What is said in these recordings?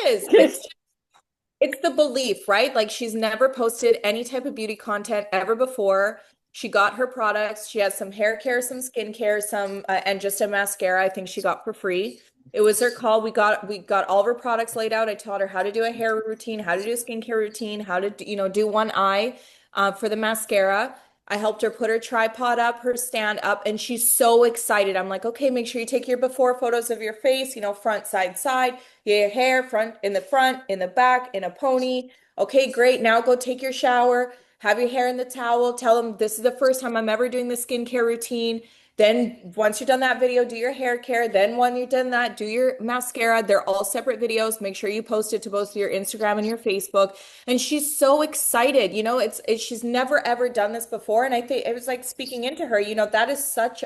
is. It's the belief, right? Like she's never posted any type of beauty content ever before. She got her products. She has some hair care, some skincare, some and just a mascara I think she got for free. It was her call. We got all of her products laid out. I taught her how to do a hair routine, how to do a skincare routine, how to do one eye for the mascara. I helped her put her tripod up, her stand up, and she's so excited. I'm like, okay, make sure you take your before photos of your face, front, side, your hair, front, in the back, in a pony. Okay, great. Now go take your shower, have your hair in the towel. Tell them this is the first time I'm ever doing the skincare routine. Then once you're done that video, do your hair care. Then when you're done that, do your mascara. They're all separate videos. Make sure you post it to both your Instagram and your Facebook. And she's so excited. She's never ever done this before. And I think it was like speaking into her, that is such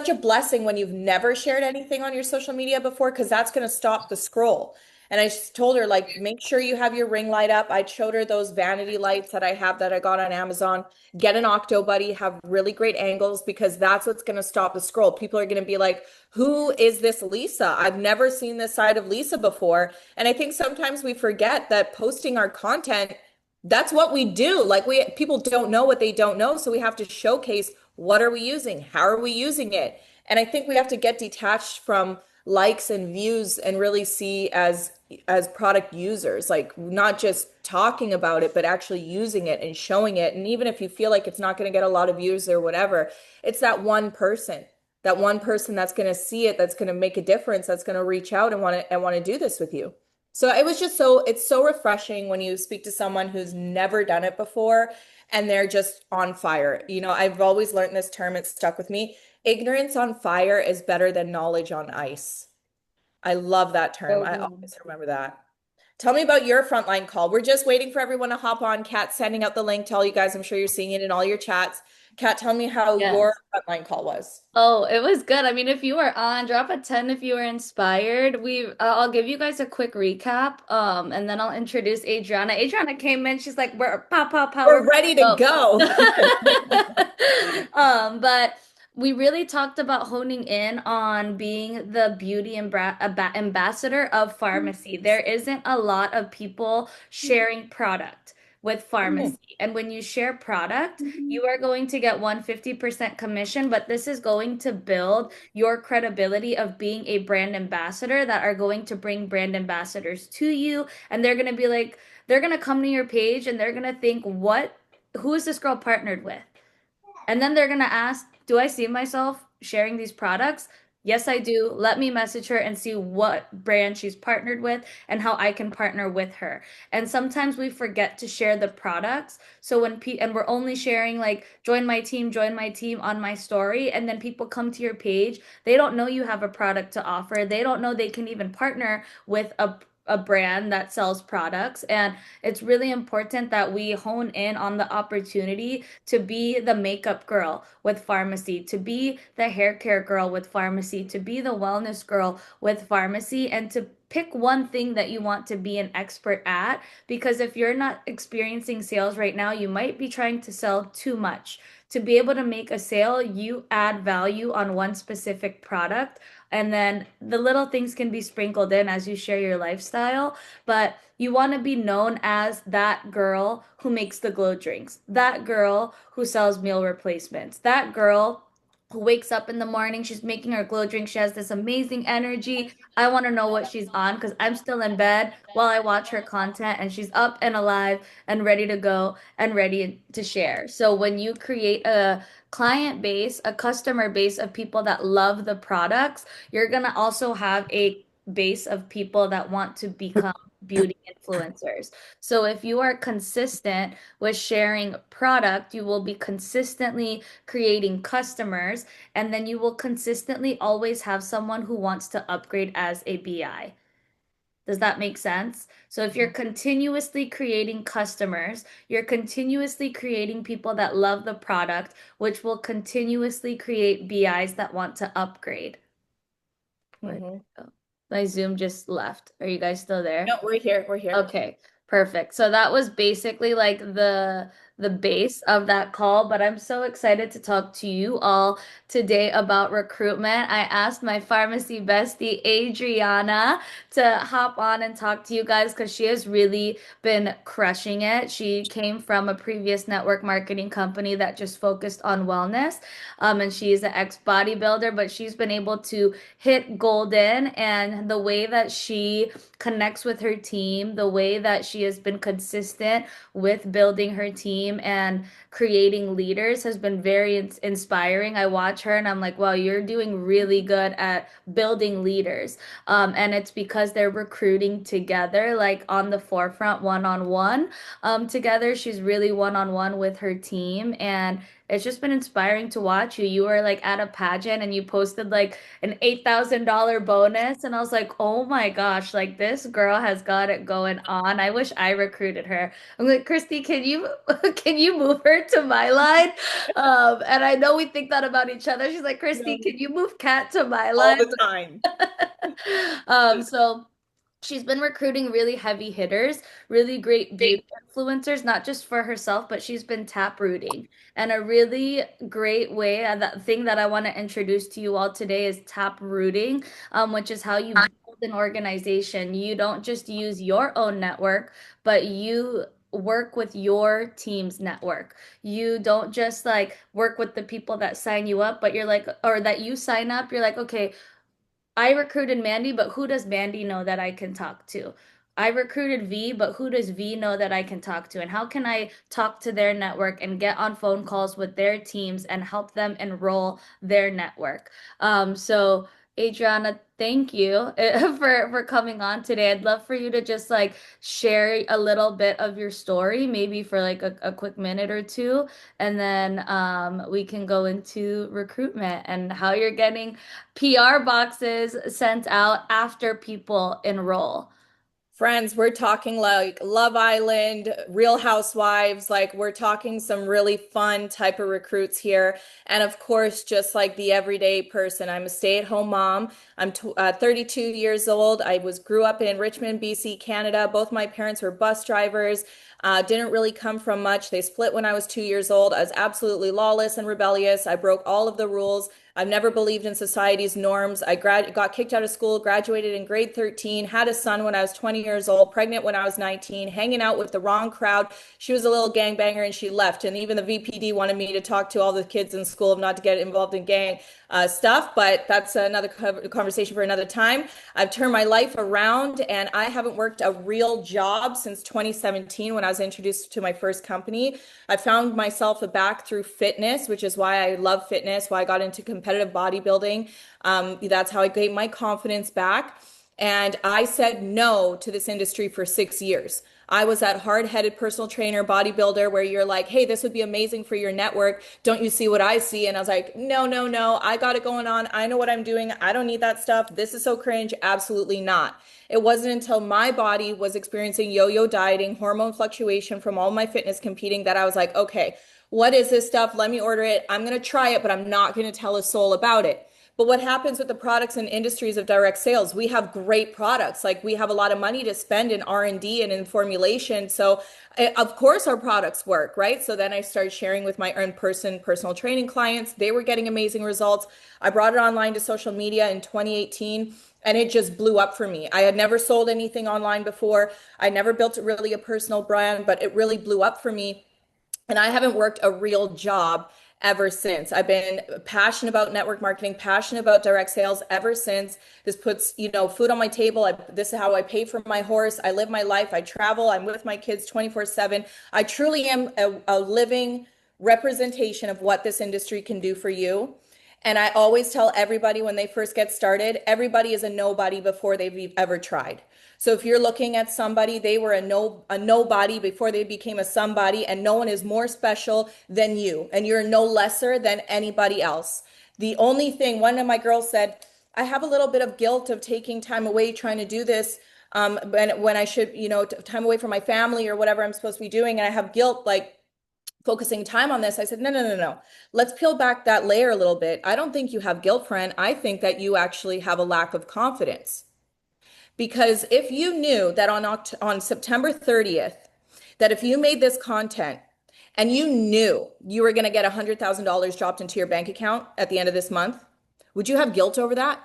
a blessing when you've never shared anything on your social media before, because that's going to stop the scroll. And I just told her, like, make sure you have your ring light up. I showed her those vanity lights that I have that I got on Amazon. Get an Octo Buddy, have really great angles, because that's what's going to stop the scroll. People are going to be like, who is this Lisa? I've never seen this side of Lisa before. And I think sometimes we forget that posting our content, that's what we do. Like people don't know what they don't know. So we have to showcase, what are we using? How are we using it? And I think we have to get detached from likes and views and really see as product users, like not just talking about it, but actually using it and showing it. And even if you feel like it's not going to get a lot of views or whatever, it's that one person that's going to see it, that's going to make a difference, that's going to reach out and want to do this with you. So it's so refreshing when you speak to someone who's never done it before and they're just on fire. I've always learned this term, it's stuck with me. Ignorance on fire is better than knowledge on ice. I love that term. So I good. always remember that. Tell me about your frontline call. We're just waiting for everyone to hop on. Kat sending out the link to all you guys. I'm sure you're seeing it in all your chats. Kat, tell me how your Yes. frontline call was. Oh, it was good. I mean, if you were on, drop a 10 if you were inspired. I'll give you guys a quick recap, and then I'll introduce Adriana. Adriana came in, she's like, we're pow, pow, pow, we're We're ready ready to to go. go. But we really talked about honing in on being the beauty ambassador of pharmacy. There isn't a lot of people sharing product with pharmacy. And when you share product, you are going to get 150% commission, but this is going to build your credibility of being a brand ambassador that are going to bring brand ambassadors to you. And they're going to be like, they're going to come to your page and they're going to think, who is this girl partnered with? And then they're going to ask, do I see myself sharing these products? Yes, I do. Let me message her and see what brand she's partnered with and how I can partner with her. And sometimes we forget to share the products. So and we're only sharing like join my team on my story, and then people come to your page, they don't know you have a product to offer. They don't know they can even partner with a brand that sells products. And it's really important that we hone in on the opportunity to be the makeup girl with pharmacy, to be the hair care girl with pharmacy, to be the wellness girl with pharmacy, and to pick one thing that you want to be an expert at. Because if you're not experiencing sales right now, you might be trying to sell too much. To be able to make a sale, you add value on one specific product, and then the little things can be sprinkled in as you share your lifestyle. But you want to be known as that girl who makes the glow drinks, that girl who sells meal replacements, that girl who wakes up in the morning, she's making her glow drink, she has this amazing energy. I want to know what she's on because I'm still in bed while I watch her content, and she's up and alive and ready to go and ready to share. So when you create a client base, a customer base of people that love the products, you're going to also have a base of people that want to become beauty influencers. So if you are consistent with sharing product, you will be consistently creating customers, and then you will consistently always have someone who wants to upgrade as a BI. Does that make sense? So if you're continuously creating customers, you're continuously creating people that love the product, which will continuously create BIs that want to upgrade. Where Mhm. my Zoom just left. Are you guys still there? No, we're here. We're here. Okay, perfect. So that was basically like the base of that call, but I'm so excited to talk to you all today about recruitment. I asked my pharmacy bestie, Adriana, to hop on and talk to you guys because she has really been crushing it. She came from a previous network marketing company that just focused on wellness. And she's an ex-bodybuilder, but she's been able to hit golden. And the way that she connects with her team, the way that she has been consistent with building her team and creating leaders has been very inspiring. I watch her and I'm like, wow, you're doing really good at building leaders. And it's because they're recruiting together, like on the forefront, one on one. Together, she's really one on one with her team. And it's just been inspiring to watch you. You were like at a pageant and you posted like an $8,000 bonus. And I was like, oh my gosh, like this girl has got it going on. I wish I recruited her. I'm like, Christy, can you can you move her to my line? And I know we think that about each other. She's like, Christy, No, can you move Kat to my all line? the time. So she's been recruiting really heavy hitters, really great beauty influencers, not just for herself, but she's been tap rooting. And a really great way, that thing that I want to introduce to you all today is tap rooting, which is how you build an organization. You don't just use your own network, but you work with your team's network. You don't just like work with the people that sign you up, but you're like, or that you sign up, you're like, okay, I recruited Mandy, but who does Mandy know that I can talk to? I recruited V, but who does V know that I can talk to? And how can I talk to their network and get on phone calls with their teams and help them enroll their network? So Adriana, thank you for coming on today. I'd love for you to just like share a little bit of your story, maybe for like a quick minute or two, and then we can go into recruitment and how you're getting PR boxes sent out after people enroll. Friends, we're talking like Love Island, Real Housewives, like we're talking some really fun type of recruits here. And of course, just like the everyday person, I'm a stay-at-home mom. I'm 32 years old. Grew up in Richmond, BC, Canada. Both my parents were bus drivers. Didn't really come from much. They split when I was 2 years old. I was absolutely lawless and rebellious. I broke all of the rules. I've never believed in society's norms. Got kicked out of school, graduated in grade 13, had a son when I was 20 years old, pregnant when I was 19, hanging out with the wrong crowd. She was a little gangbanger and she left. And even the VPD wanted me to talk to all the kids in school not to get involved in gang stuff, but that's another conversation for another time. I've turned my life around and I haven't worked a real job since 2017 when I was introduced to my first company. I found myself back through fitness, which is why I love fitness, why I got into competitive bodybuilding. That's how I gained my confidence back. And I said no to this industry for 6 years. I was that hard-headed personal trainer, bodybuilder, where you're like, hey, this would be amazing for your network. Don't you see what I see? And I was like, no, no, no. I got it going on. I know what I'm doing. I don't need that stuff. This is so cringe. Absolutely not. It wasn't until my body was experiencing yo-yo dieting, hormone fluctuation from all my fitness competing that I was like, okay, what is this stuff? Let me order it. I'm going to try it, but I'm not going to tell a soul about it. But what happens with the products and industries of direct sales? We have great products. Like we have a lot of money to spend in R&D and in formulation. So of course our products work, right? So then I started sharing with my in-person personal training clients. They were getting amazing results. I brought it online to social media in 2018 and it just blew up for me. I had never sold anything online before. I never built really a personal brand, but it really blew up for me. And I haven't worked a real job ever since. I've been passionate about network marketing, passionate about direct sales ever since. This puts, food on my table. This is how I pay for my horse. I live my life. I travel. I'm with my kids 24/7. I truly am a living representation of what this industry can do for you. And I always tell everybody when they first get started, everybody is a nobody before they've ever tried. So if you're looking at somebody, they were a nobody before they became a somebody, and no one is more special than you, and you're no lesser than anybody else. The only thing, one of my girls said, I have a little bit of guilt of taking time away trying to do this, when I should, time away from my family or whatever I'm supposed to be doing, and I have guilt like focusing time on this. I said, no, no, no, no. Let's peel back that layer a little bit. I don't think you have guilt, friend. I think that you actually have a lack of confidence. Because if you knew that on September 30th, that if you made this content and you knew you were going to get $100,000 dropped into your bank account at the end of this month, would you have guilt over that?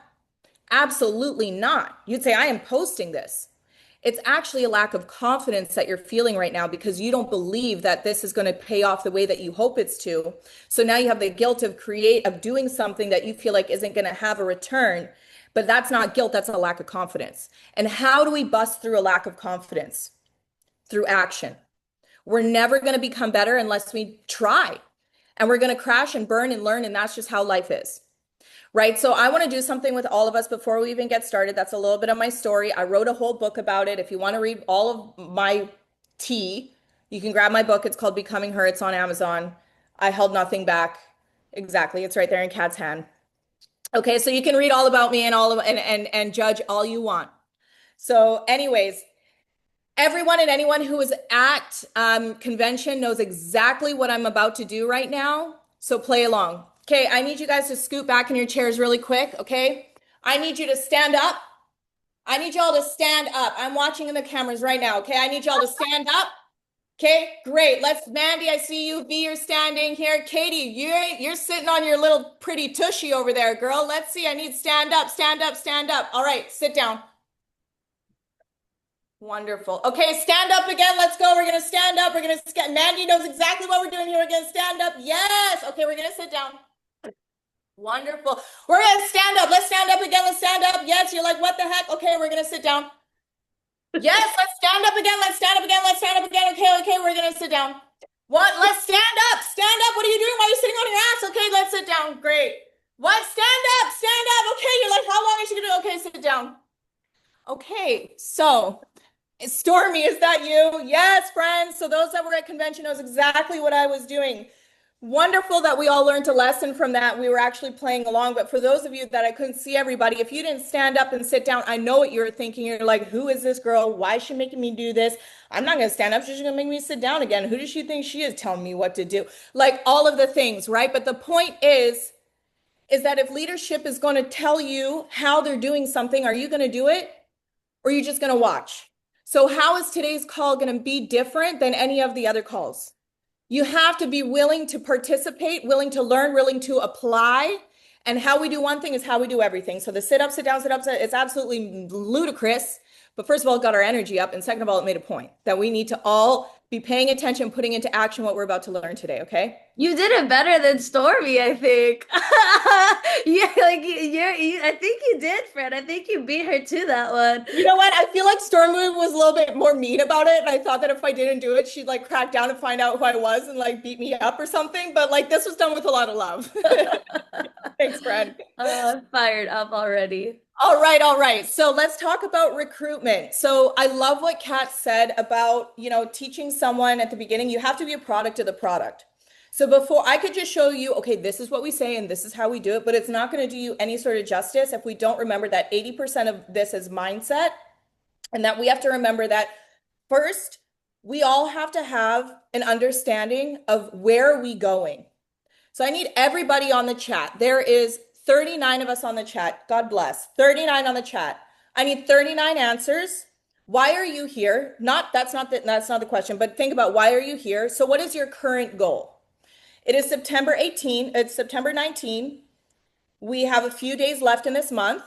Absolutely not. You'd say, I am posting this. It's actually a lack of confidence that you're feeling right now because you don't believe that this is going to pay off the way that you hope it's to. So now you have the guilt of doing something that you feel like isn't going to have a return. But that's not guilt, that's a lack of confidence. And how do we bust through a lack of confidence? Through action. We're never going to become better unless we try. And we're going to crash and burn and learn, and that's just how life is. Right. So I want to do something with all of us before we even get started. That's a little bit of my story. I wrote a whole book about it. If you want to read all of my tea, you can grab my book. It's called Becoming Her. It's on Amazon. I held nothing back. Exactly. It's right there in Kat's hand. Okay, so you can read all about me and all of and judge all you want. So, anyways, everyone and anyone who is at convention knows exactly what I'm about to do right now. So play along. Okay, I need you guys to scoot back in your chairs really quick, okay? I need you to stand up. I need y'all to stand up. I'm watching in the cameras right now, okay? I need y'all to stand up. Okay, great. Let's, Mandy, I see you. V, you're standing here. Katie, you're sitting on your little pretty tushy over there, girl. Let's see. I need stand up, stand up, stand up. All right, sit down. Wonderful. Okay, stand up again. Let's go. We're gonna stand up. We're gonna Mandy knows exactly what we're doing here. We're gonna stand up. Yes. Okay, we're gonna sit down. Wonderful. We're gonna stand up. Let's stand up again. Let's stand up. Yes, you're like, what the heck? Okay, we're gonna sit down. Yes, let's stand up again. Let's stand up again. Let's stand up again. Okay, okay, we're gonna sit down. What? Let's stand up. Stand up. What are you doing? Why are you sitting on your ass? Okay, let's sit down. Great. What? Stand up. Stand up. Okay, you're like, how long is she gonna do? Okay, sit down. Okay, so Stormy, is that you? Yes, friends. So those that were at convention knows exactly what I was doing. Wonderful that we all learned a lesson from that. We were actually playing along. But for those of you that I couldn't see everybody, if you didn't stand up and sit down, I know what you're thinking. You're like, who is this girl? Why is she making me do this? I'm not going to stand up. She's going to make me sit down again. Who does she think she is telling me what to do? Like all of the things, right? But the point is that if leadership is going to tell you how they're doing something, are you going to do it? Or are you just going to watch? So how is today's call going to be different than any of the other calls? You have to be willing to participate, willing to learn, willing to apply. And how we do one thing is how we do everything. So the sit up, sit down, sit up, it's absolutely ludicrous. But first of all, it got our energy up. And second of all, it made a point that we need to all be paying attention, putting into action what we're about to learn today, okay? You did it better than Stormy, I think. Yeah, like I think you did, Fred. I think you beat her to that one. You know what? I feel like Stormy was a little bit more mean about it. And I thought that if I didn't do it, she'd like crack down and find out who I was and like beat me up or something. But like this was done with a lot of love. Thanks, Fred. I'm fired up already. All right, all right. So let's talk about recruitment. So I love what Kat said about, teaching someone at the beginning, you have to be a product of the product. So before I could just show you, okay, this is what we say and this is how we do it, but it's not going to do you any sort of justice if we don't remember that 80% of this is mindset and that we have to remember that first, we all have to have an understanding of where are we going. So I need everybody on the chat. There is 39 of us on the chat. God bless. 39 on the chat. I need 39 answers. Why are you here? That's not the question, but think about why are you here? So what is your current goal? It is September 18. It's September 19. We have a few days left in this month.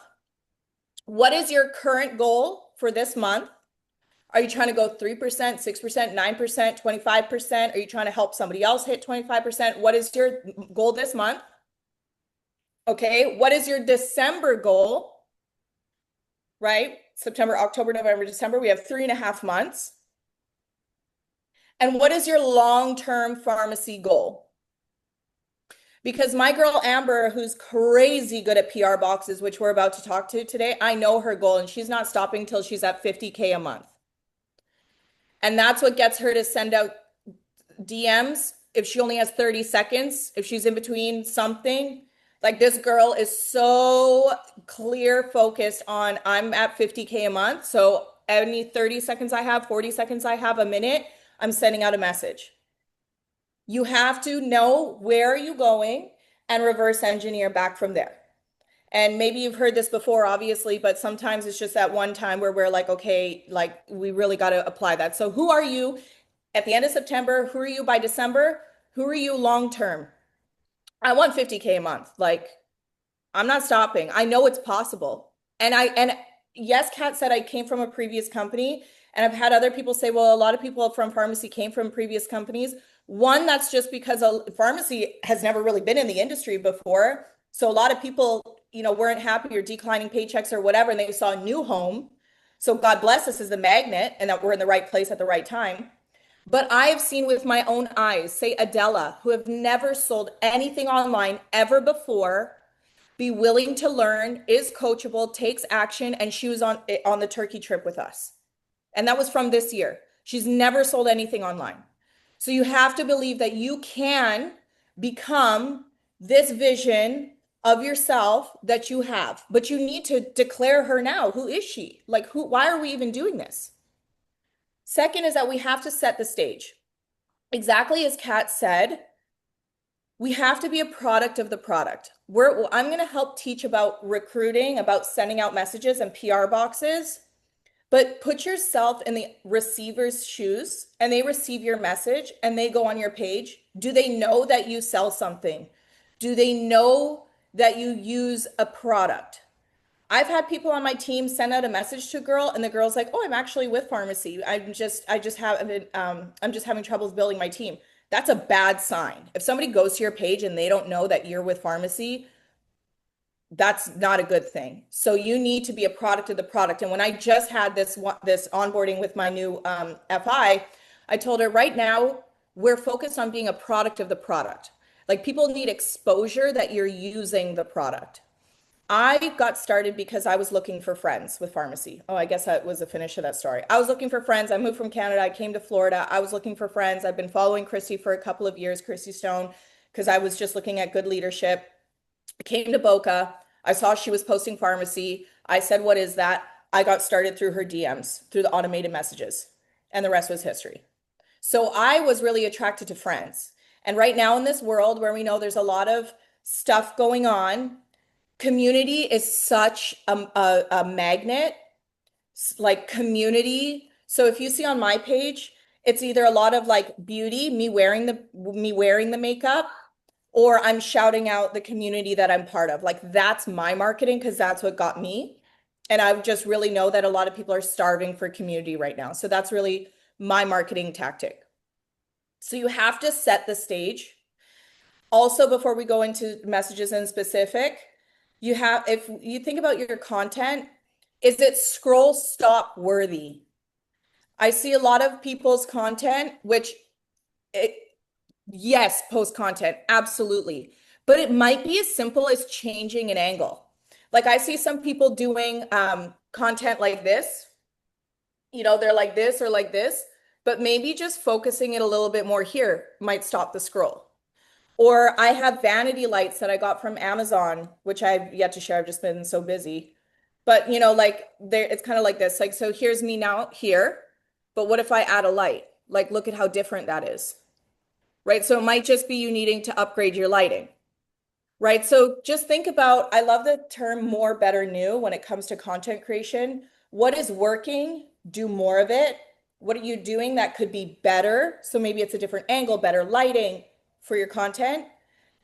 What is your current goal for this month? Are you trying to go 3%, 6%, 9%, 25%? Are you trying to help somebody else hit 25%? What is your goal this month? Okay, what is your December goal? Right? September, October, November, December. We have 3.5 months. And what is your long-term pharmacy goal? Because my girl Amber, who's crazy good at PR boxes, which we're about to talk to today, I know her goal and she's not stopping till she's at 50K a month. And that's what gets her to send out DMs if she only has 30 seconds, if she's in between something. Like this girl is so clear focused on I'm at 50K a month. So any 30 seconds I have, 40 seconds I have, a minute, I'm sending out a message. You have to know where are you going and reverse engineer back from there. And maybe you've heard this before, obviously, but sometimes it's just that one time where we're like, okay, like we really got to apply that. So who are you? At the end of September, who are you by December? Who are you long term? I want 50K a month. Like, I'm not stopping. I know it's possible. And yes, Kat said I came from a previous company, and I've had other people say, well, a lot of people from pharmacy came from previous companies. One, that's just because a pharmacy has never really been in the industry before. So a lot of people, weren't happy or declining paychecks or whatever, and they saw a new home. So God bless us as the magnet and that we're in the right place at the right time. But I've seen with my own eyes, say Adela, who have never sold anything online ever before, be willing to learn, is coachable, takes action, and she was on the Turkey trip with us. And that was from this year. She's never sold anything online. So you have to believe that you can become this vision of yourself that you have. But you need to declare her now. Who is she? Like why are we even doing this? Second is that we have to set the stage. Exactly as Kat said, we have to be a product of the product. I'm going to help teach about recruiting, about sending out messages and PR boxes, but put yourself in the receiver's shoes and they receive your message and they go on your page. Do they know that you sell something? Do they know that you use a product? I've had people on my team send out a message to a girl and the girl's like, "Oh, I'm actually with pharmacy. I'm just having troubles building my team." That's a bad sign. If somebody goes to your page and they don't know that you're with pharmacy, that's not a good thing. So you need to be a product of the product. And when I just had this onboarding with my new FI, I told her right now we're focused on being a product of the product. Like people need exposure that you're using the product. I got started because I was looking for friends with pharmacy. Oh, I guess that was the finish of that story. I was looking for friends. I moved from Canada. I came to Florida. I was looking for friends. I've been following Christy for a couple of years, Christy Stone, because I was just looking at good leadership. I came to Boca. I saw she was posting pharmacy. I said, "What is that?" I got started through her DMs, through the automated messages, and the rest was history. So I was really attracted to friends. And right now in this world where we know there's a lot of stuff going on, community is such a magnet, like community. So if you see on my page, it's either a lot of like beauty, me wearing the makeup, or I'm shouting out the community that I'm part of. Like that's my marketing because that's what got me. And I just really know that a lot of people are starving for community right now. So that's really my marketing tactic. So you have to set the stage. Also, before we go into messages in specific, if you think about your content, is it scroll stop worthy? I see a lot of people's content, it, yes, post content, absolutely. But it might be as simple as changing an angle. Like I see some people doing content like this, they're like this or like this, but maybe just focusing it a little bit more here might stop the scroll. Or I have vanity lights that I got from Amazon, which I've yet to share. I've just been so busy. But like there, it's kind of like this. Like, so here's me now here, but what if I add a light? Like, look at how different that is, right? So it might just be you needing to upgrade your lighting, right? So just think about, I love the term more, better, new when it comes to content creation. What is working? Do more of it. What are you doing that could be better? So maybe it's a different angle, better lighting for your content.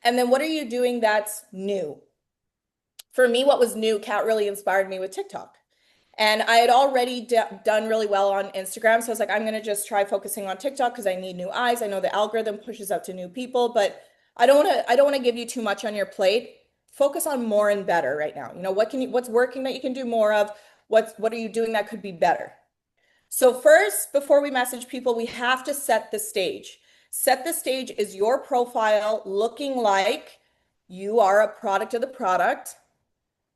And then what are you doing that's new? For me, what was new, Kat really inspired me with TikTok. And I had already done really well on Instagram. So I was like, I'm going to just try focusing on TikTok because I need new eyes. I know the algorithm pushes out to new people, but I don't want to give you too much on your plate. Focus on more and better right now. What's working that you can do more of? What are you doing that could be better? So first, before we message people, we have to set the stage. Set the stage is your profile looking like you are a product of the product.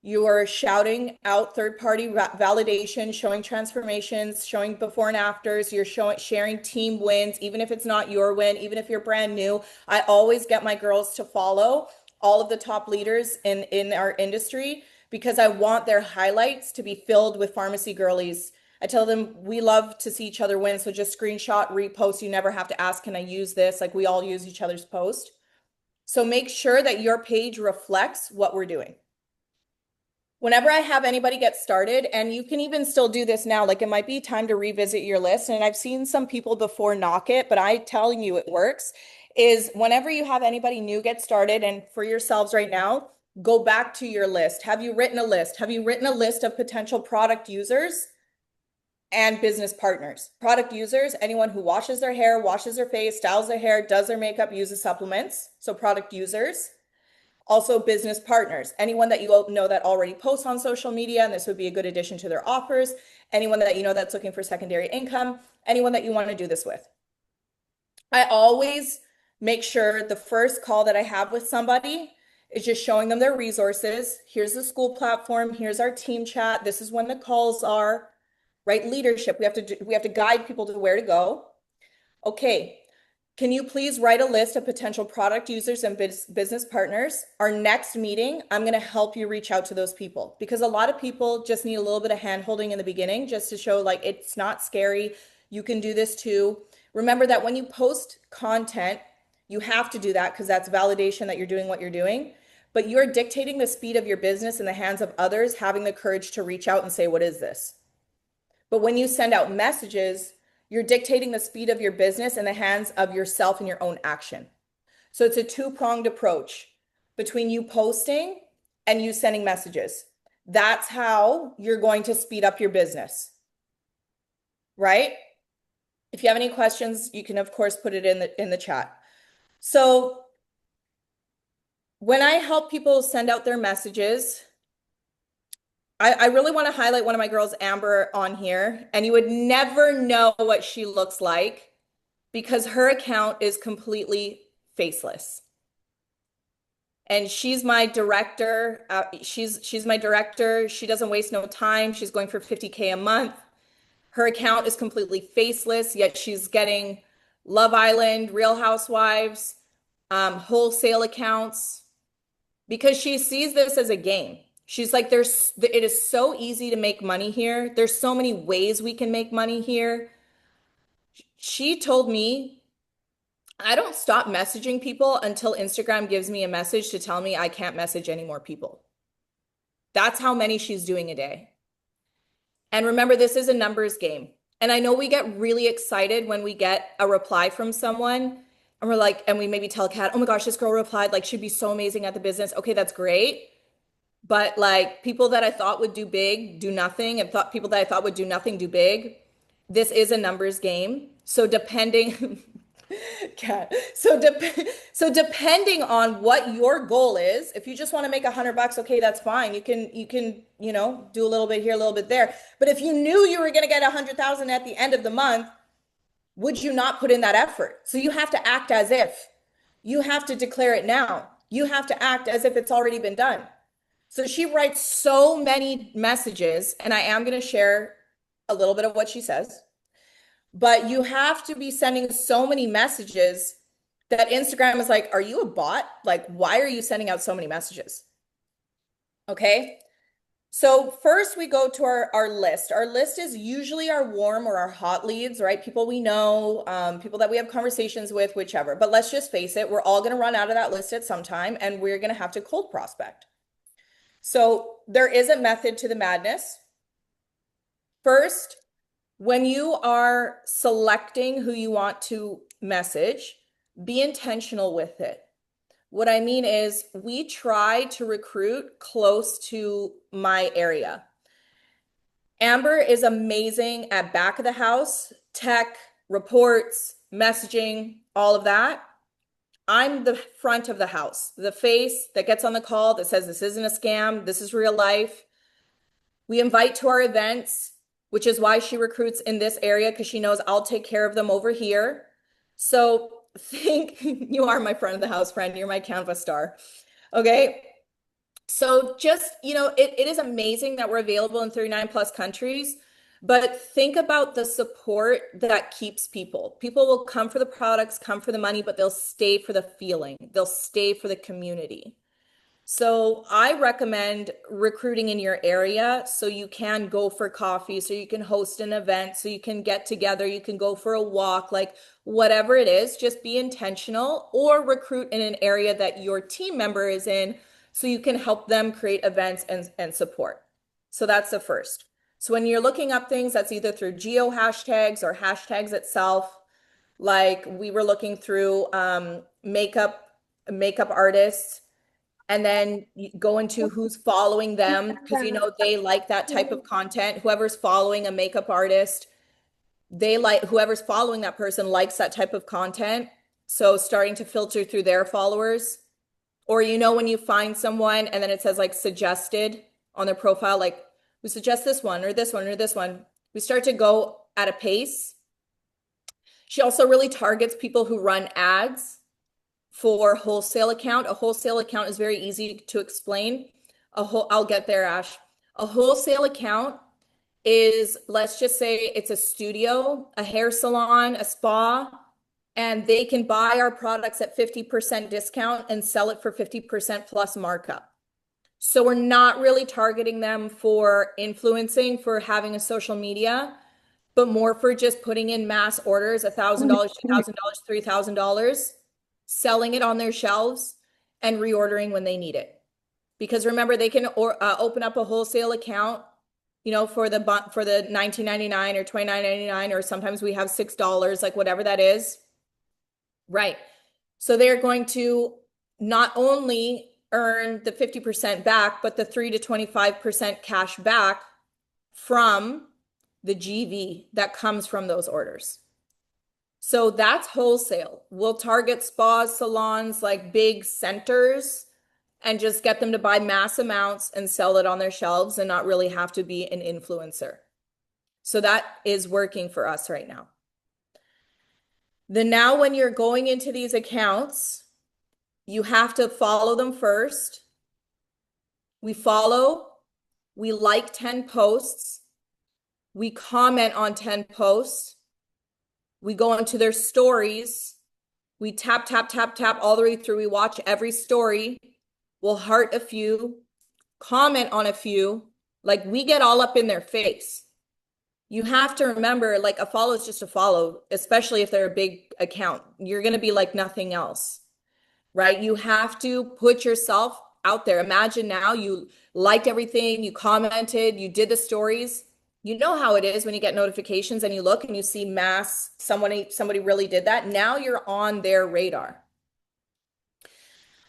You are shouting out third-party validation, showing transformations, showing before and afters. You're sharing team wins, even if it's not your win, even if you're brand new. I always get my girls to follow all of the top leaders in our industry because I want their highlights to be filled with pharmacy girlies. I tell them we love to see each other win, so just screenshot, repost. You never have to ask, can I use this? Like we all use each other's post. So make sure that your page reflects what we're doing. Whenever I have anybody get started, and you can even still do this now, like it might be time to revisit your list. And I've seen some people before knock it, but I telling you it works, is whenever you have anybody new get started, and for yourselves right now, go back to your list. Have you written a list? Have you written a list of potential product users and business partners? Product users, anyone who washes their hair, washes their face, styles their hair, does their makeup, uses supplements. So product users. Also, business partners, anyone that you know that already posts on social media, and this would be a good addition to their offers. Anyone that you know that's looking for secondary income, anyone that you want to do this with. I always make sure the first call that I have with somebody is just showing them their resources. Here's the school platform, here's our team chat, this is when the calls are, right? Leadership, we have to guide people to where to go. Okay, can you please write a list of potential product users and business partners? Our next meeting, I'm going to help you reach out to those people because a lot of people just need a little bit of hand holding in the beginning just to show like it's not scary. You can do this too. Remember that when you post content, you have to do that because that's validation that you're doing what you're doing. But you're dictating the speed of your business in the hands of others, having the courage to reach out and say, what is this? But when you send out messages, you're dictating the speed of your business in the hands of yourself and your own action. So it's a two-pronged approach between you posting and you sending messages. That's how you're going to speed up your business, right? If you have any questions, you can of course put it in the chat. So when I help people send out their messages, I really want to highlight one of my girls, Amber, on here, and you would never know what she looks like because her account is completely faceless. And she's my director. She's my director. She doesn't waste no time. She's going for 50K a month. Her account is completely faceless, yet she's getting Love Island, Real Housewives, wholesale accounts because she sees this as a game. She's like, it is so easy to make money here. There's so many ways we can make money here. She told me, I don't stop messaging people until Instagram gives me a message to tell me I can't message any more people. That's how many she's doing a day. And remember, this is a numbers game. And I know we get really excited when we get a reply from someone and we're like, and we maybe tell Kat, oh my gosh, this girl replied, like she'd be so amazing at the business. Okay, that's great. But like people that I thought would do big do nothing, and thought people that I thought would do nothing do big. This is a numbers game. So depending, Cat. So depending on what your goal is, if you just want to make $100, okay, that's fine. You can do a little bit here, a little bit there. But if you knew you were going to get 100,000 at the end of the month, would you not put in that effort? So you have to act as if. You have to declare it now. You have to act as if it's already been done. So she writes so many messages, and I am going to share a little bit of what she says. But you have to be sending so many messages that Instagram is like, are you a bot? Like, why are you sending out so many messages? Okay. So first we go to our list. Our list is usually our warm or our hot leads, right? People we know, people that we have conversations with, whichever. But let's just face it, we're all going to run out of that list at some time and we're going to have to cold prospect. So there is a method to the madness. First, when you are selecting who you want to message, be intentional with it. What I mean is we try to recruit close to my area. Amber is amazing at back of the house, tech, reports, messaging, all of that. I'm the front of the house, the face that gets on the call that says this isn't a scam, this is real life. We invite to our events, which is why she recruits in this area because she knows I'll take care of them over here. So think you are my friend of the house friend. You're my Canva star. Okay. So just, it is amazing that we're available in 39 plus countries, but think about the support that keeps people. People will come for the products, come for the money, but they'll stay for the feeling. They'll stay for the community. So I recommend recruiting in your area so you can go for coffee, so you can host an event, so you can get together, you can go for a walk, like whatever it is, just be intentional or recruit in an area that your team member is in so you can help them create events and support. So that's the first. So when you're looking up things, that's either through geo hashtags or hashtags itself. Like we were looking through makeup artists, and then you go into who's following them because you know they like that type of content. Whoever's following a makeup artist, they like whoever's following that person likes that type of content. So starting to filter through their followers. Or you know when you find someone and then it says like suggested on their profile, like we suggest this one or this one or this one. We start to go at a pace. She also really targets people who run ads for wholesale account. A wholesale account is very easy to explain. I'll get there, Ash. A wholesale account is, let's just say it's a studio, a hair salon, a spa, and they can buy our products at 50% discount and sell it for 50% plus markup. So we're not really targeting them for influencing, for having a social media, but more for just putting in mass orders, $1,000, $2,000, $3,000, selling it on their shelves and reordering when they need it. Because remember, they can open up a wholesale account, you know, for the $19.99 or $29.99, or sometimes we have $6, like whatever that is. Right. So they're going to not only earn the 50% back, but the 3 to 25% cash back from the GV that comes from those orders. So that's wholesale. We'll target spas, salons, like big centers, and just get them to buy mass amounts and sell it on their shelves and not really have to be an influencer. So that is working for us right now. Then now when you're going into these accounts, you have to follow them first. We follow, we like 10 posts, we comment on 10 posts, we go into their stories, we tap, tap, tap, tap all the way through. We watch every story, we'll heart a few, comment on a few, like we get all up in their face. You have to remember, like a follow is just a follow, especially if they're a big account. You're going to be like nothing else, right? You have to put yourself out there. Imagine now you liked everything, you commented, you did the stories. You know how it is when you get notifications and you look and you see mass, somebody really did that. Now you're on their radar.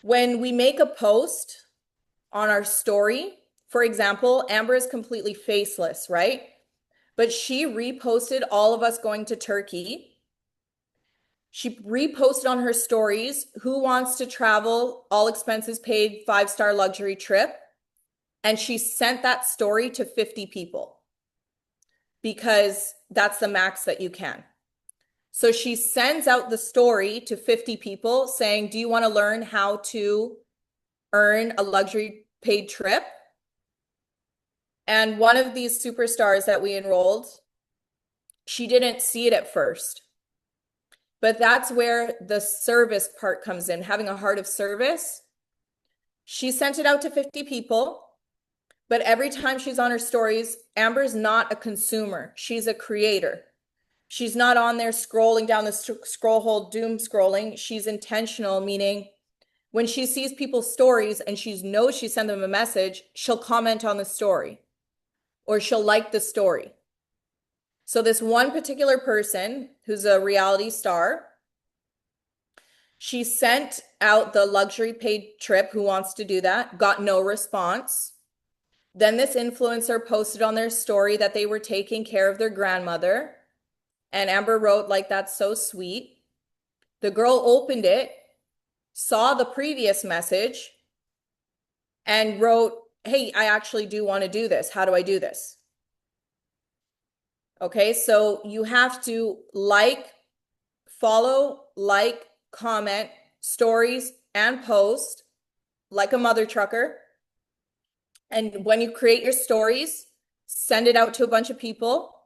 When we make a post on our story, for example, Amber is completely faceless, right? But she reposted all of us going to Turkey. She reposted on her stories, who wants to travel, all expenses paid, 5-star luxury trip. And she sent that story to 50 people because that's the max that you can. So she sends out the story to 50 people saying, do you want to learn how to earn a luxury paid trip? And one of these superstars that we enrolled, she didn't see it at first. But that's where the service part comes in, having a heart of service. She sent it out to 50 people, but every time she's on her stories, Amber's not a consumer. She's a creator. She's not on there scrolling down the scroll hole, doom scrolling. She's intentional, meaning when she sees people's stories and she knows she sent them a message, she'll comment on the story or she'll like the story. So this one particular person who's a reality star, she sent out the luxury paid trip, who wants to do that, got no response. Then this influencer posted on their story that they were taking care of their grandmother. And Amber wrote, like, that's so sweet. The girl opened it, saw the previous message, and wrote, hey, I actually do want to do this. How do I do this? Okay, so you have to follow, comment, stories, and post like a mother trucker. And when you create your stories, send it out to a bunch of people.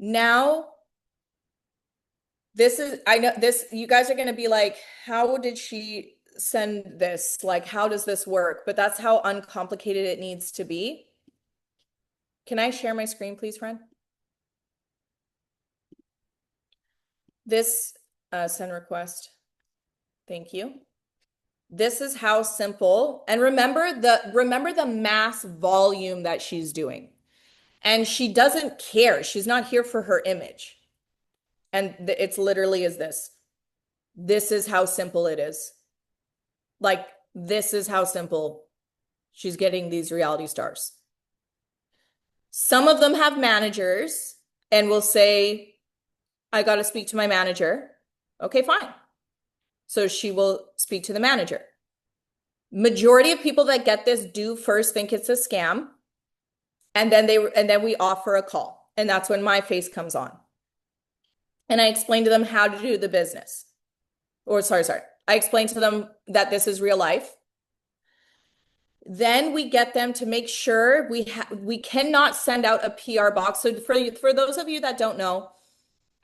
Now, I know this, you guys are going to be like, how did she send this? Like, how does this work? But that's how uncomplicated it needs to be. Can I share my screen, please, friend? This send request. Thank you. This is how simple. And remember the mass volume that she's doing. And she doesn't care. She's not here for her image. And it's literally is this. This is how simple it is. Like, this is how simple she's getting these reality stars. Some of them have managers and will say, I got to speak to my manager. Okay, fine. So she will speak to the manager. Majority of people that get this do first think it's a scam, and then we offer a call. And that's when my face comes on. And I explain to them how to do the business. Or sorry. I explain to them that this is real life. Then we get them to make sure we cannot send out a PR box. So for those of you that don't know,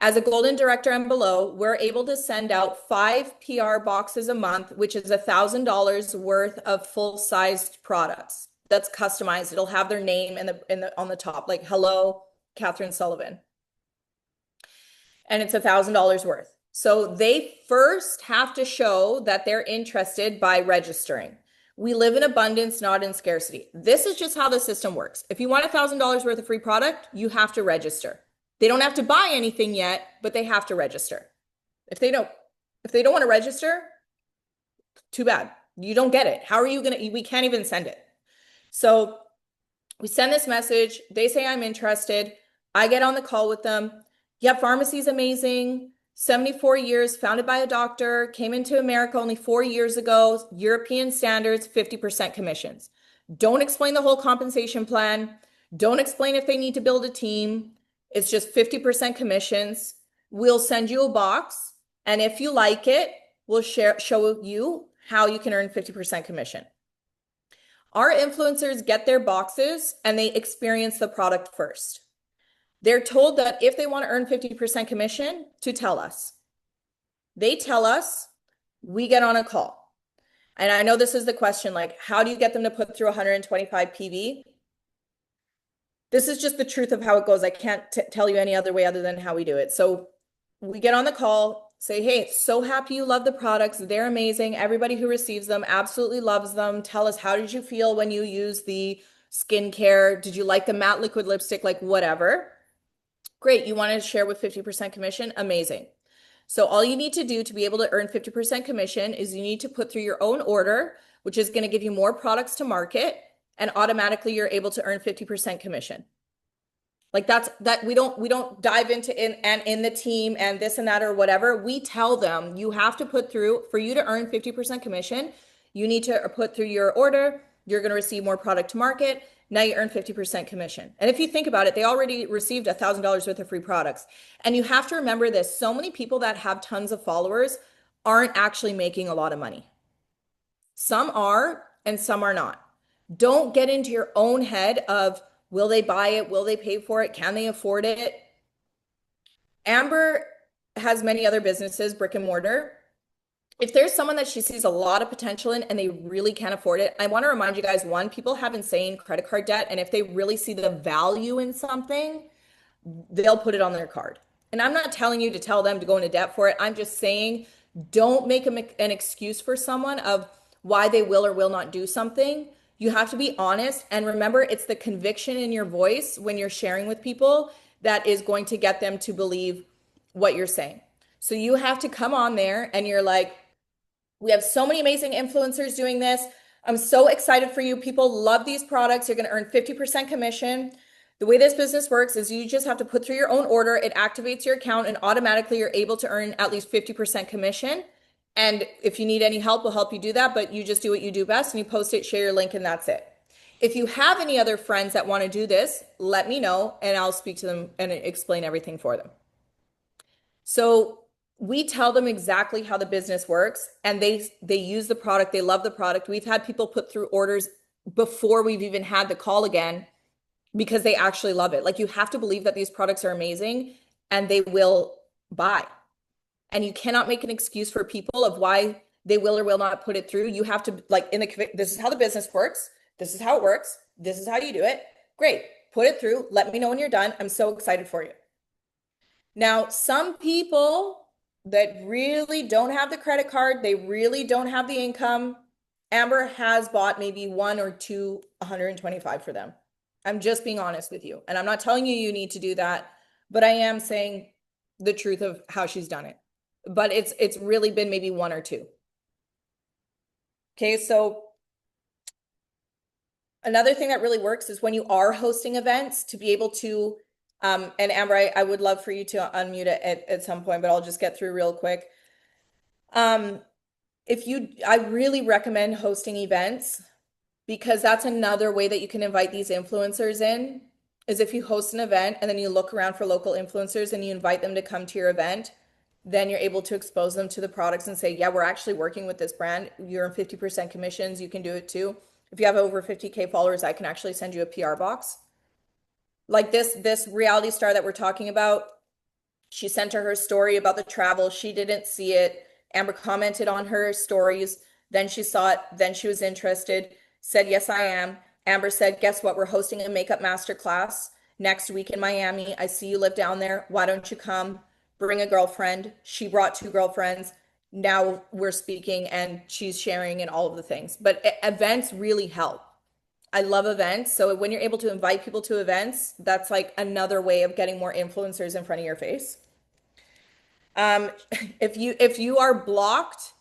as a golden director and below, we're able to send out 5 PR boxes a month, which is $1,000 worth of full-sized products. That's customized. It'll have their name on the top, like hello, Catherine Sullivan. And it's $1,000 worth. So they first have to show that they're interested by registering. We live in abundance, not in scarcity. This is just how the system works. If you want $1,000 worth of free product, you have to register. They don't have to buy anything yet, but they have to register. If they don't want to register, too bad. You don't get it. How are you we can't even send it. So we send this message. They say, I'm interested. I get on the call with them. Yeah, pharmacy is amazing. 74 years, founded by a doctor, came into America only 4 years ago, European standards, 50% commissions. Don't explain the whole compensation plan. Don't explain if they need to build a team. It's just 50% commissions. We'll send you a box, and if you like it, we'll show you how you can earn 50% commission. Our influencers get their boxes and they experience the product first. They're told that if they want to earn 50% commission, to tell us. They tell us, we get on a call. And I know this is the question, like, how do you get them to put through 125 PV? This is just the truth of how it goes. I can't tell you any other way other than how we do it. So we get on the call, say, hey, so happy you love the products. They're amazing. Everybody who receives them absolutely loves them. Tell us, how did you feel when you used the skincare? Did you like the matte liquid lipstick? Like, whatever. Great. You want to share with 50% commission? Amazing. So all you need to do to be able to earn 50% commission is you need to put through your own order, which is going to give you more products to market, and automatically you're able to earn 50% commission. Like that we don't dive into in the team and this and that or whatever. We tell them you have to put through, for you to earn 50% commission, you need to put through your order. You're going to receive more product to market. Now you earn 50% commission. And if you think about it, they already received $1,000 worth of free products. And you have to remember this, so many people that have tons of followers aren't actually making a lot of money. Some are and some are not. Don't get into your own head of, will they buy it? Will they pay for it? Can they afford it? Amber has many other businesses, brick and mortar. If there's someone that she sees a lot of potential in and they really can't afford it, I want to remind you guys, one, people have insane credit card debt. And if they really see the value in something, they'll put it on their card. And I'm not telling you to tell them to go into debt for it. I'm just saying, don't make an excuse for someone of why they will or will not do something. You have to be honest. And remember, it's the conviction in your voice when you're sharing with people that is going to get them to believe what you're saying. So you have to come on there and you're like, we have so many amazing influencers doing this. I'm so excited for you. People love these products. You're going to earn 50% commission. The way this business works is you just have to put through your own order. It activates your account and automatically you're able to earn at least 50% commission. And if you need any help, we'll help you do that. But you just do what you do best and you post it, share your link, and that's it. If you have any other friends that want to do this, let me know and I'll speak to them and explain everything for them. So we tell them exactly how the business works and they use the product. They love the product. We've had people put through orders before we've even had the call again because they actually love it. Like, you have to believe that these products are amazing and they will buy. And you cannot make an excuse for people of why they will or will not put it through. You have to, like, this is how the business works. This is how it works. This is how you do it. Great. Put it through. Let me know when you're done. I'm so excited for you. Now, some people that really don't have the credit card, they really don't have the income, Amber has bought maybe one or two 125 for them. I'm just being honest with you. And I'm not telling you you need to do that, but I am saying the truth of how she's done it. But it's really been maybe one or two. Okay, so another thing that really works is when you are hosting events to be able to, and Amber, I would love for you to unmute it at some point, but I'll just get through real quick. Um, I really recommend hosting events because that's another way that you can invite these influencers in, is if you host an event and then you look around for local influencers and you invite them to come to your event, then you're able to expose them to the products and say, yeah, we're actually working with this brand. You're in 50% commissions. You can do it too. If you have over 50K followers, I can actually send you a PR box. Like this reality star that we're talking about, she sent her story about the travel. She didn't see it. Amber commented on her stories. Then she saw it. Then she was interested, said, yes, I am. Amber said, guess what? We're hosting a makeup masterclass next week in Miami. I see you live down there. Why don't you come? Bring a girlfriend. She brought two girlfriends. Now we're speaking and she's sharing and all of the things. But events really help. I love events. So when you're able to invite people to events, that's like another way of getting more influencers in front of your face. Um, if you are blocked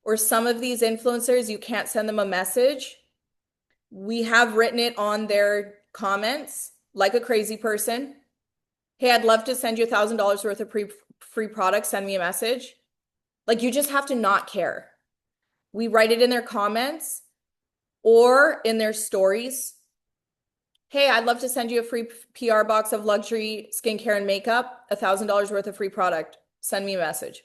or some of these influencers, you can't send them a message, we have written it on their comments like a crazy person. Hey, I'd love to send you $1,000 worth of free products. Send me a message. Like you just have to not care. We write it in their comments or in their stories. Hey, I'd love to send you a free PR box of luxury skincare and makeup, $1,000 worth of free product. Send me a message.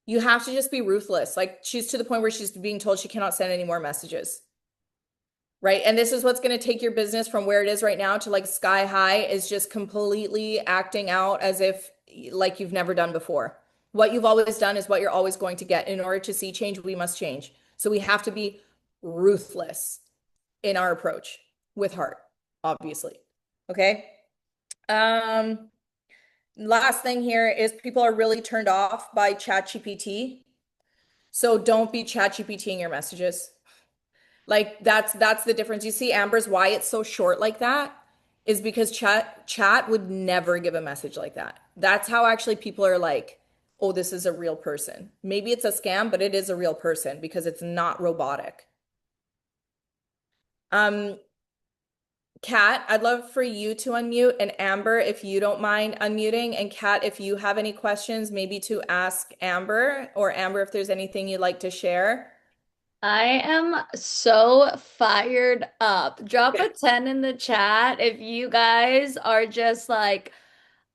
You have to just be ruthless. Like she's to the point where she's being told she cannot send any more messages. Right. And this is what's going to take your business from where it is right now to like sky high, is just completely acting out as if like you've never done before. What you've always done is what you're always going to get. In order to see change, we must change. So we have to be ruthless in our approach with heart, obviously. Okay. Um, Last thing here is people are really turned off by ChatGPT. So don't be ChatGPTing your messages. Like that's the difference. You see, Amber's why it's so short like that is because chat would never give a message like that. That's how actually people are like, oh, this is a real person. Maybe it's a scam, but it is a real person because it's not robotic. Um, Kat, I'd love for you to unmute, and Amber, if you don't mind unmuting, and Kat, if you have any questions, maybe to ask Amber, or Amber, if there's anything you'd like to share. I am so fired up. Drop a 10 in the chat if you guys are just like,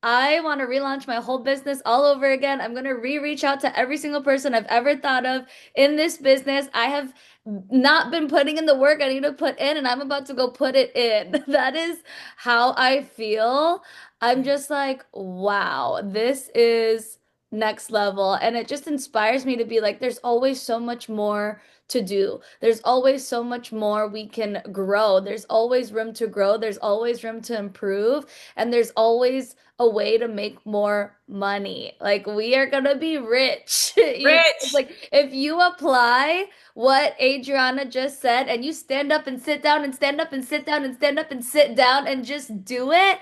I want to relaunch my whole business all over again. I'm going to reach out to every single person I've ever thought of in this business. I have not been putting in the work I need to put in, and I'm about to go put it in. That is how I feel. I'm just like, wow, this is next level. And it just inspires me to be like, there's always so much more to do. There's always so much more we can grow. There's always room to grow. There's always room to improve. And there's always a way to make more money. Like we are gonna be rich. You guys, Rich. like if you apply what Adriana just said and you stand up and sit down and stand up and sit down and stand up and sit down and just do it,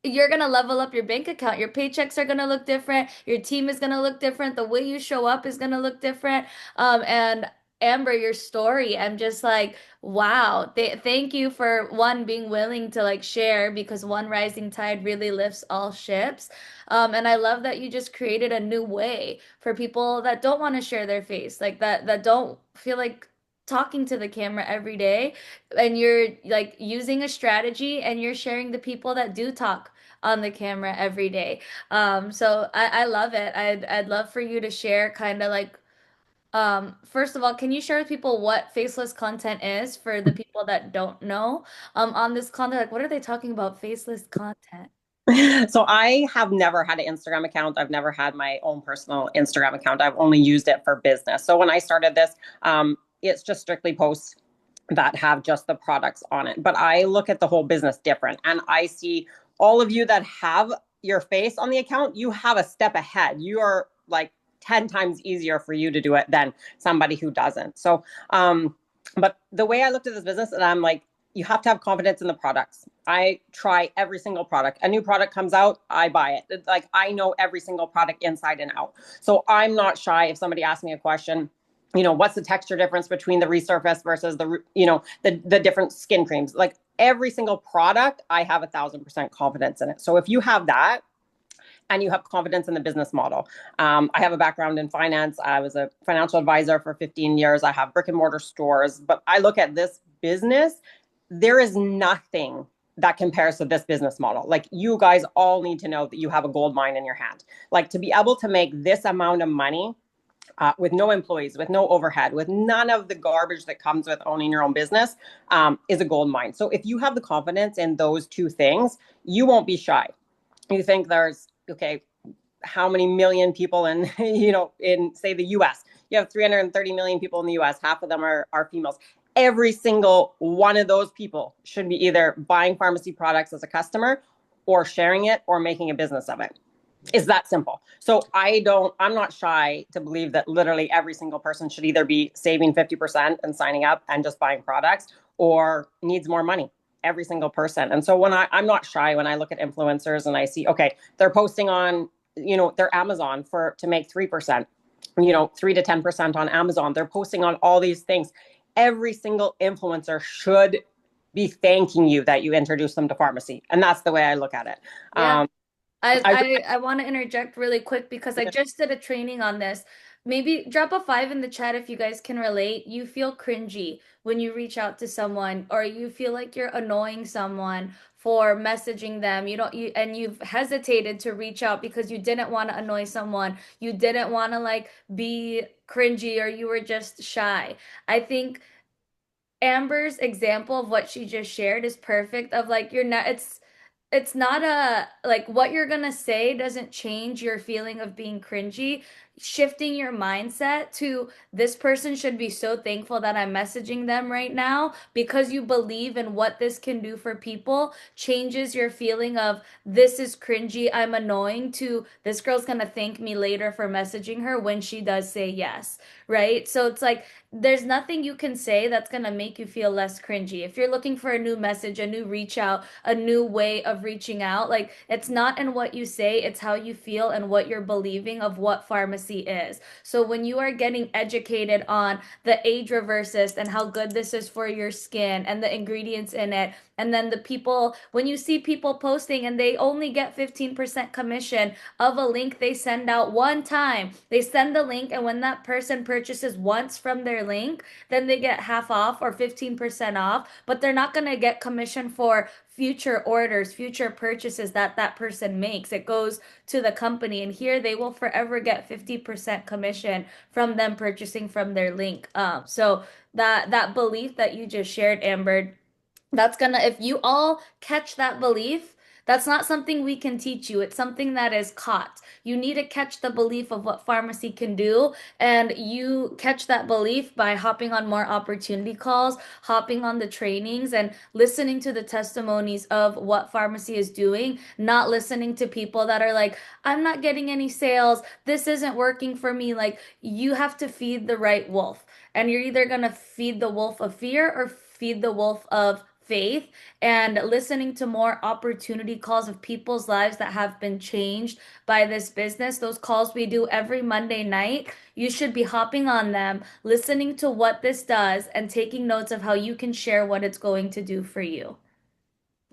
you're gonna level up your bank account. Your paychecks are gonna look different. Your team is gonna look different. The way you show up is gonna look different. And Amber, your story, I'm just like, wow. Thank you for one being willing to like share because one rising tide really lifts all ships. And I love that you just created a new way for people that don't want to share their face, like that don't feel like talking to the camera every day. And you're like using a strategy and you're sharing the people that do talk on the camera every day. So I love it. I'd love for you to share kind of like first of all, can you share with people what faceless content is for the people that don't know? On this content, like what are they talking about faceless content? So I have never had an Instagram account. I've never had my own personal Instagram account. I've only used it for business. So when I started this, it's just strictly posts that have just the products on it. But I look at the whole business different, and I see all of you that have your face on the account, you have a step ahead. You are like 10 times easier for you to do it than somebody who doesn't. So, but the way I looked at this business, and I'm like, you have to have confidence in the products. I try every single product. A new product comes out, I buy it. It's like I know every single product inside and out. So I'm not shy if somebody asks me a question, what's the texture difference between the resurface versus the different skin creams? Like every single product, I have 1,000% confidence in it. So if you have that, and you have confidence in the business model. I have a background in finance. I was a financial advisor for 15 years. I have brick and mortar stores, but I look at this business, there is nothing that compares to this business model. Like you guys all need to know that you have a gold mine in your hand. Like to be able to make this amount of money with no employees, with no overhead, with none of the garbage that comes with owning your own business is a gold mine. So if you have the confidence in those two things, you won't be shy. You think there's, okay, how many million people in, in say the US? You have 330 million people in the US. Half of them are females. Every single one of those people should be either buying pharmacy products as a customer or sharing it or making a business of it. It's that simple. So I'm not shy to believe that literally every single person should either be saving 50% and signing up and just buying products or needs more money. Every single person. And so when I'm not shy when I look at influencers and I see, okay, they're posting on, their Amazon to make 3%, 3 to 10% on Amazon. They're posting on all these things. Every single influencer should be thanking you that you introduced them to pharmacy. And that's the way I look at it. Yeah. I I want to interject really quick because I just did a training on this. Maybe drop a five in the chat if you guys can relate. You feel cringy when you reach out to someone, or you feel like you're annoying someone for messaging them. And you've hesitated to reach out because you didn't want to annoy someone. You didn't want to like be cringy, or you were just shy. I think Amber's example of what she just shared is perfect of like you're not it's not a like what you're gonna say doesn't change your feeling of being cringy. Shifting your mindset to this person should be so thankful that I'm messaging them right now because you believe in what this can do for people changes your feeling of this is cringy, I'm annoying to this girl's gonna thank me later for messaging her when she does say yes, right? So it's like there's nothing you can say that's going to make you feel less cringy. If you're looking for a new message, a new reach out, a new way of reaching out, like it's not in what you say, it's how you feel and what you're believing of what pharmacy is. So when you are getting educated on the age reverses and how good this is for your skin and the ingredients in it, and then the people, when you see people posting and they only get 15% commission of a link they send out one time, they send the link, and when that person purchases once from their link, then they get half off or 15% off, but they're not going to get commission for future orders, future purchases that that person makes. It goes to the company, and here they will forever get 50% commission from them purchasing from their link. So that belief that you just shared, Amber, that's gonna, if you all catch that belief, that's not something we can teach you. It's something that is caught. You need to catch the belief of what pharmacy can do, and you catch that belief by hopping on more opportunity calls, hopping on the trainings, and listening to the testimonies of what pharmacy is doing, not listening to people that are like, I'm not getting any sales, this isn't working for me. Like, you have to feed the right wolf, and you're either gonna feed the wolf of fear or feed the wolf of faith, and listening to more opportunity calls of people's lives that have been changed by this business. Those calls we do every Monday night. You should be hopping on them, listening to what this does, and taking notes of how you can share what it's going to do for you.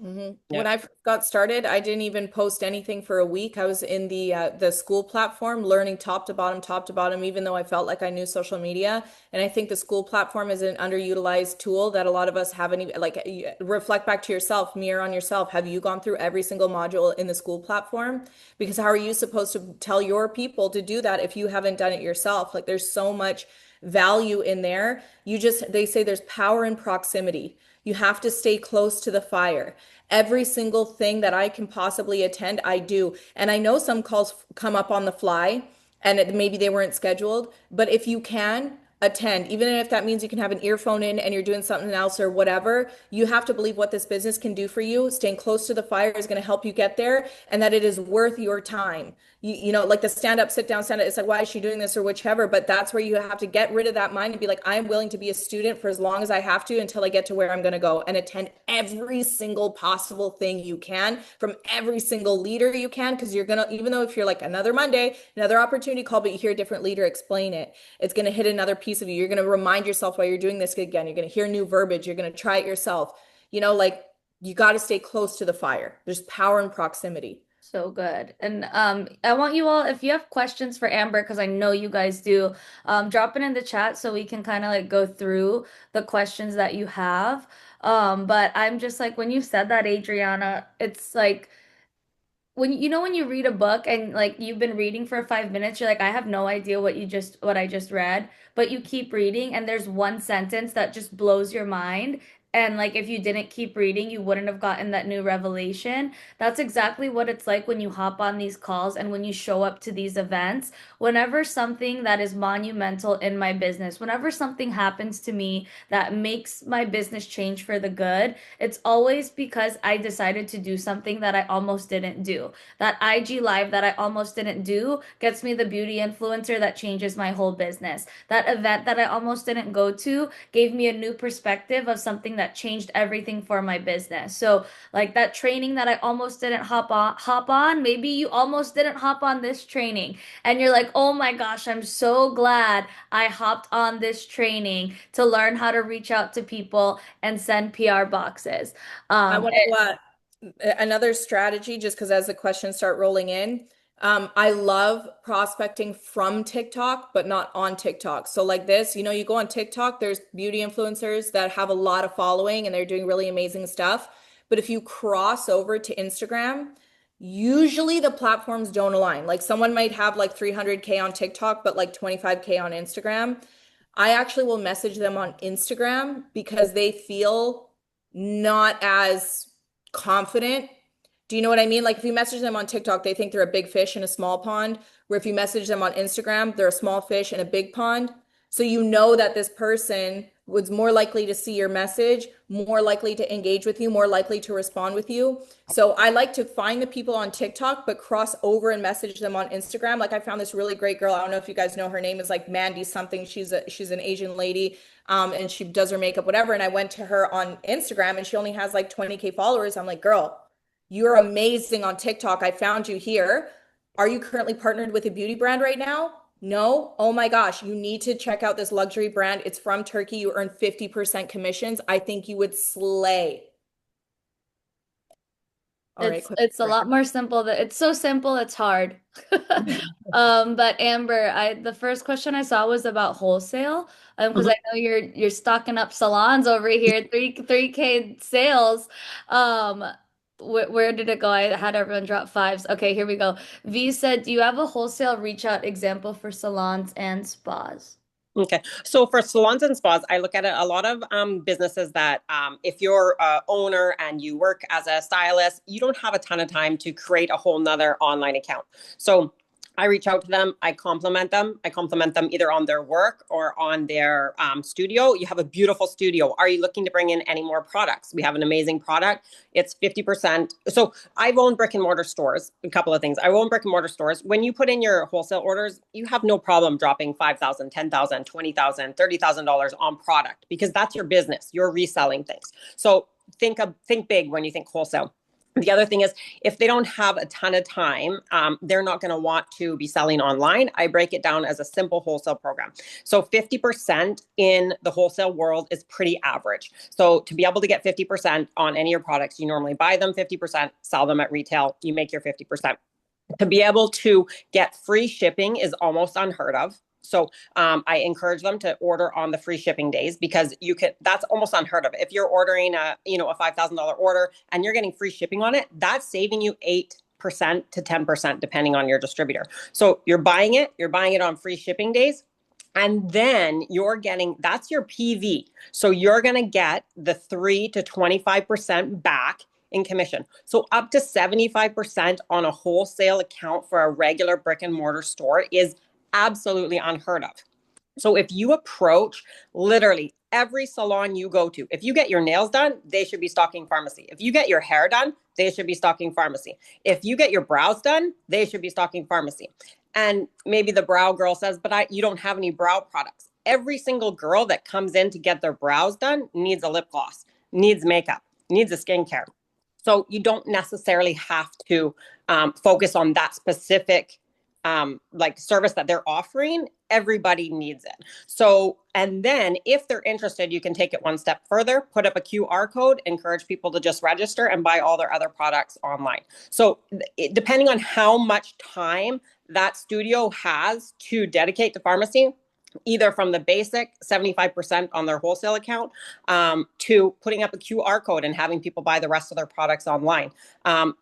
When I first got started, I didn't even post anything for a week. I was in the school platform learning top to bottom, even though I felt like I knew social media. And I think the school platform is an underutilized tool that a lot of us haven't even reflect back to yourself, mirror on yourself. Have you gone through every single module in the school platform? Because how are you supposed to tell your people to do that if you haven't done it yourself? Like there's so much value in there. They say there's power in proximity. You have to stay close to the fire. Every single thing that I can possibly attend, I do. And I know some calls come up on the fly and maybe they weren't scheduled, but if you can, attend. Even if that means you can have an earphone in and you're doing something else or whatever, you have to believe what this business can do for you. Staying close to the fire is going to help you get there, and that it is worth your time. You know, like the stand up, sit down, stand up. It's like, why is she doing this or whichever? But that's where you have to get rid of that mind and be like, I'm willing to be a student for as long as I have to until I get to where I'm going to go, and attend every single possible thing you can from every single leader you can. Cause you're going to, even though if you're like another Monday, another opportunity call, but you hear a different leader explain it, it's going to hit another piece of you. You're going to remind yourself while you're doing this again. You're going to hear new verbiage. You're going to try it yourself. You know, like you got to stay close to the fire. There's power in proximity. So good. And I want you all, if you have questions for Amber, because I know you guys do, drop it in the chat so we can kind of like go through the questions that you have. But I'm just like, when you said that, Adriana, it's like, when you know when you read a book and like you've been reading for 5 minutes, you're like, I have no idea what I just read, but you keep reading and there's one sentence that just blows your mind. And like if you didn't keep reading, you wouldn't have gotten that new revelation. That's exactly what it's like when you hop on these calls and when you show up to these events. Whenever something that is monumental in my business, whenever something happens to me that makes my business change for the good, it's always because I decided to do something that I almost didn't do. That IG live that I almost didn't do gets me the beauty influencer that changes my whole business. That event that I almost didn't go to gave me a new perspective of something that changed everything for my business. So like that training that I almost didn't hop on, maybe you almost didn't hop on this training and you're like, "Oh my gosh, I'm so glad I hopped on this training to learn how to reach out to people and send PR boxes." I Um, want to another strategy, just because as the questions start rolling in, I love prospecting from TikTok, but not on TikTok. So like this, you know, you go on TikTok, there's beauty influencers that have a lot of following and they're doing really amazing stuff. But if you cross over to Instagram, usually the platforms don't align. Like someone might have like 300K on TikTok, but like 25K on Instagram. I actually will message them on Instagram because they feel not as confident. Do you know what I mean? Like if you message them on TikTok, they think they're a big fish in a small pond, where if you message them on Instagram, they're a small fish in a big pond. So you know that this person was more likely to see your message, more likely to engage with you, more likely to respond with you. So I like to find the people on TikTok, but cross over and message them on Instagram. Like I found this really great girl. I don't know if you guys know her name is like Mandy something. She's an Asian lady, and she does her makeup, whatever. And I went to her on Instagram, and she only has like 20K followers. I'm like, girl, you're amazing on TikTok. I found you here. Are you currently partnered with a beauty brand right now? No. Oh my gosh, you need to check out this luxury brand. It's from Turkey. You earn 50% commissions. I think you would slay. All right, quick it's a lot question. more simple that it's so simple it's hard. But Amber, I the first question I saw was about wholesale. Because I Mhm. know you're stocking up salons over here, 3K sales. Um, where did it go? I had everyone drop fives. Okay, here we go. V said, "Do you have a wholesale reach out example for salons and spas?" Okay. So for salons and spas, I look at it a lot of businesses that if you're a owner and you work as a stylist, you don't have a ton of time to create a whole nother online account. So I reach out to them. I compliment them. I compliment them either on their work or on their studio. You have a beautiful studio. Are you looking to bring in any more products? We have an amazing product. It's 50%. So I've owned brick and mortar stores. A couple of things. I own brick and mortar stores. When you put in your wholesale orders, you have no problem dropping $5,000, $10,000, $20,000, $30,000 on product because that's your business. You're reselling things. So think big when you think wholesale. The other thing is, if they don't have a ton of time, they're not going to want to be selling online. I break it down as a simple wholesale program. So 50% in the wholesale world is pretty average. So to be able to get 50% on any of your products, you normally buy them 50%, sell them at retail, you make your 50%. To be able to get free shipping is almost unheard of. So I encourage them to order on the free shipping days because you can. That's almost unheard of. If you're ordering a $5,000 order and you're getting free shipping on it, that's saving you 8% to 10% depending on your distributor. So you're buying it on free shipping days. And then you're getting, that's your PV. So you're going to get the 3 to 25% back in commission. So up to 75% on a wholesale account for a regular brick and mortar store is absolutely unheard of. So if you approach literally every salon you go to, if you get your nails done, they should be stocking pharmacy. If you get your hair done, they should be stocking pharmacy. If you get your brows done, they should be stocking pharmacy. And maybe the brow girl says, but you don't have any brow products. Every single girl that comes in to get their brows done needs a lip gloss, needs makeup, needs a skincare. So you don't necessarily have to focus on that specific like service that they're offering. Everybody needs it. So, and then if they're interested, you can take it one step further, put up a QR code, encourage people to just register and buy all their other products online. So depending on how much time that studio has to dedicate to pharmacy, either from the basic 75% on their wholesale account to putting up a QR code and having people buy the rest of their products online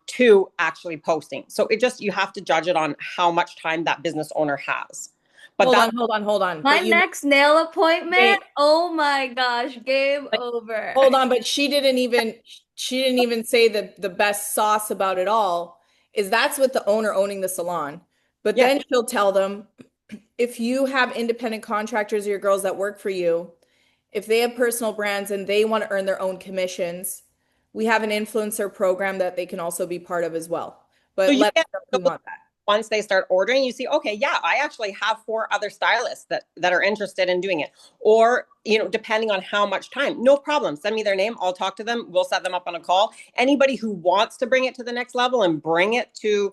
to actually posting. So it just, you have to judge it on how much time that business owner has. But hold on. My But next nail appointment, wait, oh my gosh, game but over. hold on, but she didn't even say the best sauce about it all is that's with the owner owning the salon. But yeah, then she'll tell them if you have independent contractors or your girls that work for you, if they have personal brands and they want to earn their own commissions, we have an influencer program that they can also be part of as well. so But you let us get know if you want that. once they start ordering, you see, okay, yeah, I actually have 4 other stylists that are interested in doing it. Or, depending on how much time, no problem. Send me their name. I'll talk to them. We'll set them up on a call. Anybody who wants to bring it to the next level and bring it to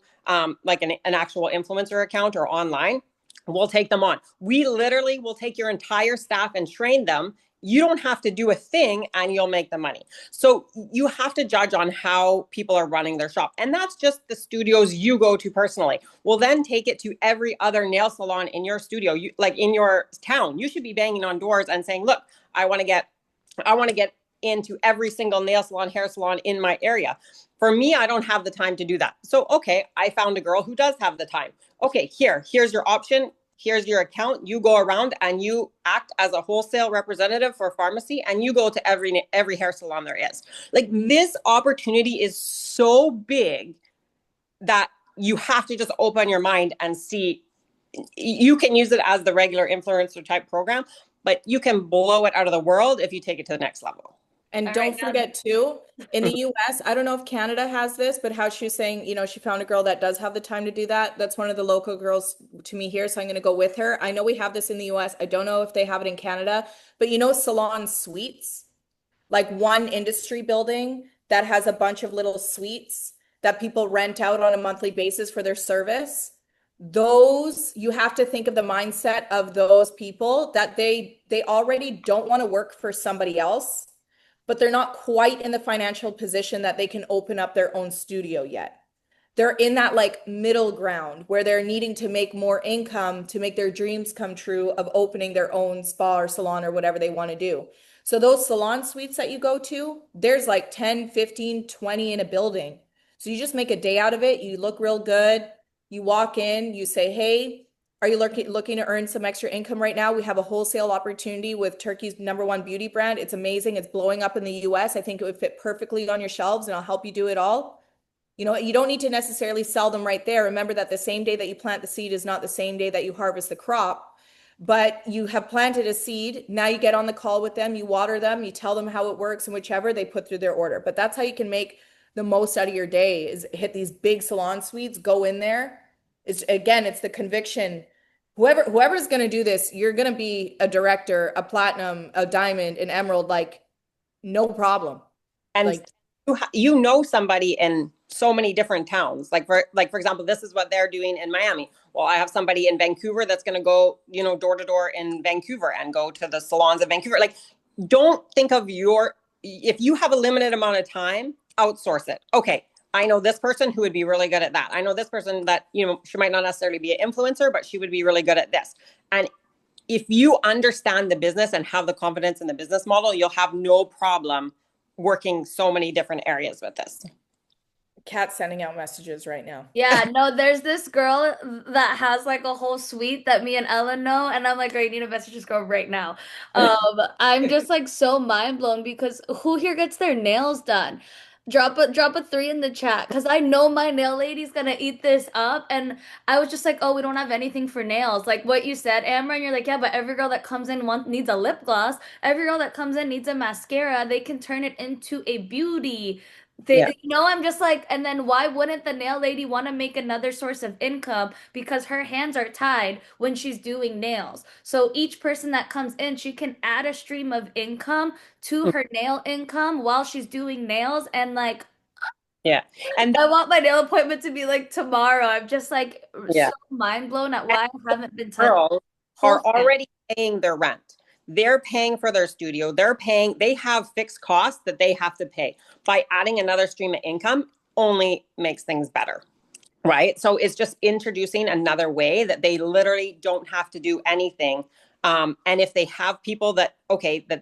like an actual influencer account or online, we'll take them on. We literally will take your entire staff and train them. You don't have to do a thing and you'll make the money. So you have to judge on how people are running their shop. And that's just the studios you go to personally. We'll then take it to every other nail salon in your studio, like in your town. You should be banging on doors and saying, look, I want to get into every single nail salon, hair salon in my area. For me, I don't have the time to do that. So, okay, I found a girl who does have the time. Okay, here's your option. Here's your account. You go around and you act as a wholesale representative for pharmacy and you go to every hair salon there is. Like, this opportunity is so big that you have to just open your mind and see. You can use it as the regular influencer type program, but you can blow it out of the world if you take it to the next level. And All don't right, now forget too, in the US, I don't know if Canada has this, but how she was saying, she found a girl that does have the time to do that. That's one of the local girls to me here, so I'm going to go with her. I know we have this in the US. I don't know if they have it in Canada, but salon suites, like one industry building that has a bunch of little suites that people rent out on a monthly basis for their service. Those, you have to think of the mindset of those people that they already don't want to work for somebody else, but they're not quite in the financial position that they can open up their own studio yet. They're in that like middle ground where they're needing to make more income to make their dreams come true of opening their own spa or salon or whatever they want to do. So those salon suites that you go to, there's like 10, 15, 20 in a building. So you just make a day out of it. You look real good. You walk in, you say, hey, are you looking to earn some extra income right now? We have a wholesale opportunity with Turkey's #1 beauty brand. It's amazing. It's blowing up in the US. I think it would fit perfectly on your shelves and I'll help you do it all. You don't need to necessarily sell them right there. Remember that the same day that you plant the seed is not the same day that you harvest the crop, but you have planted a seed. Now you get on the call with them, you water them, you tell them how it works and whichever they put through their order. But that's how you can make the most out of your day is hit these big salon suites, go in there. It's the conviction. Whoever's going to do this, you're going to be a director, a platinum, a diamond, an emerald, like no problem. And Like you know somebody in so many different towns. For example, this is what they're doing in Miami. Well, I have somebody in Vancouver that's going to go, door to door in Vancouver and go to the salons in Vancouver. Like, don't think of if you have a limited amount of time, outsource it. Okay, I know this person who would be really good at that. I know this person that, she might not necessarily be an influencer, but she would be really good at this. And if you understand the business and have the confidence in the business model, you'll have no problem working so many different areas with this. Kat's sending out messages right now. Yeah, no, there's this girl that has like a whole suite that me and Ellen know, and I'm like, I need to message this girl right now. I'm just like so mind blown because who here gets their nails done? Drop a 3 in the chat because I know my nail lady's gonna eat this up. And I was just like, oh, we don't have anything for nails. Like what you said, Amber, and you're like, yeah, but every girl that comes in needs a lip gloss. Every girl that comes in needs a mascara. They can turn it into a beauty. Yeah. I'm just like, and then why wouldn't the nail lady want to make another source of income? Because her hands are tied when she's doing nails. So each person that comes in, she can add a stream of income to her nail income while she's doing nails. And like, Yeah. And I want my nail appointment to be like tomorrow. I'm just like yeah. so mind blown at And why I haven't been touched. girls are Wholesale. already paying their rent. They're paying for their studio. They have fixed costs that they have to pay. By adding another stream of income only makes things better. Right. So it's just introducing another way that they literally don't have to do anything. And if they have people that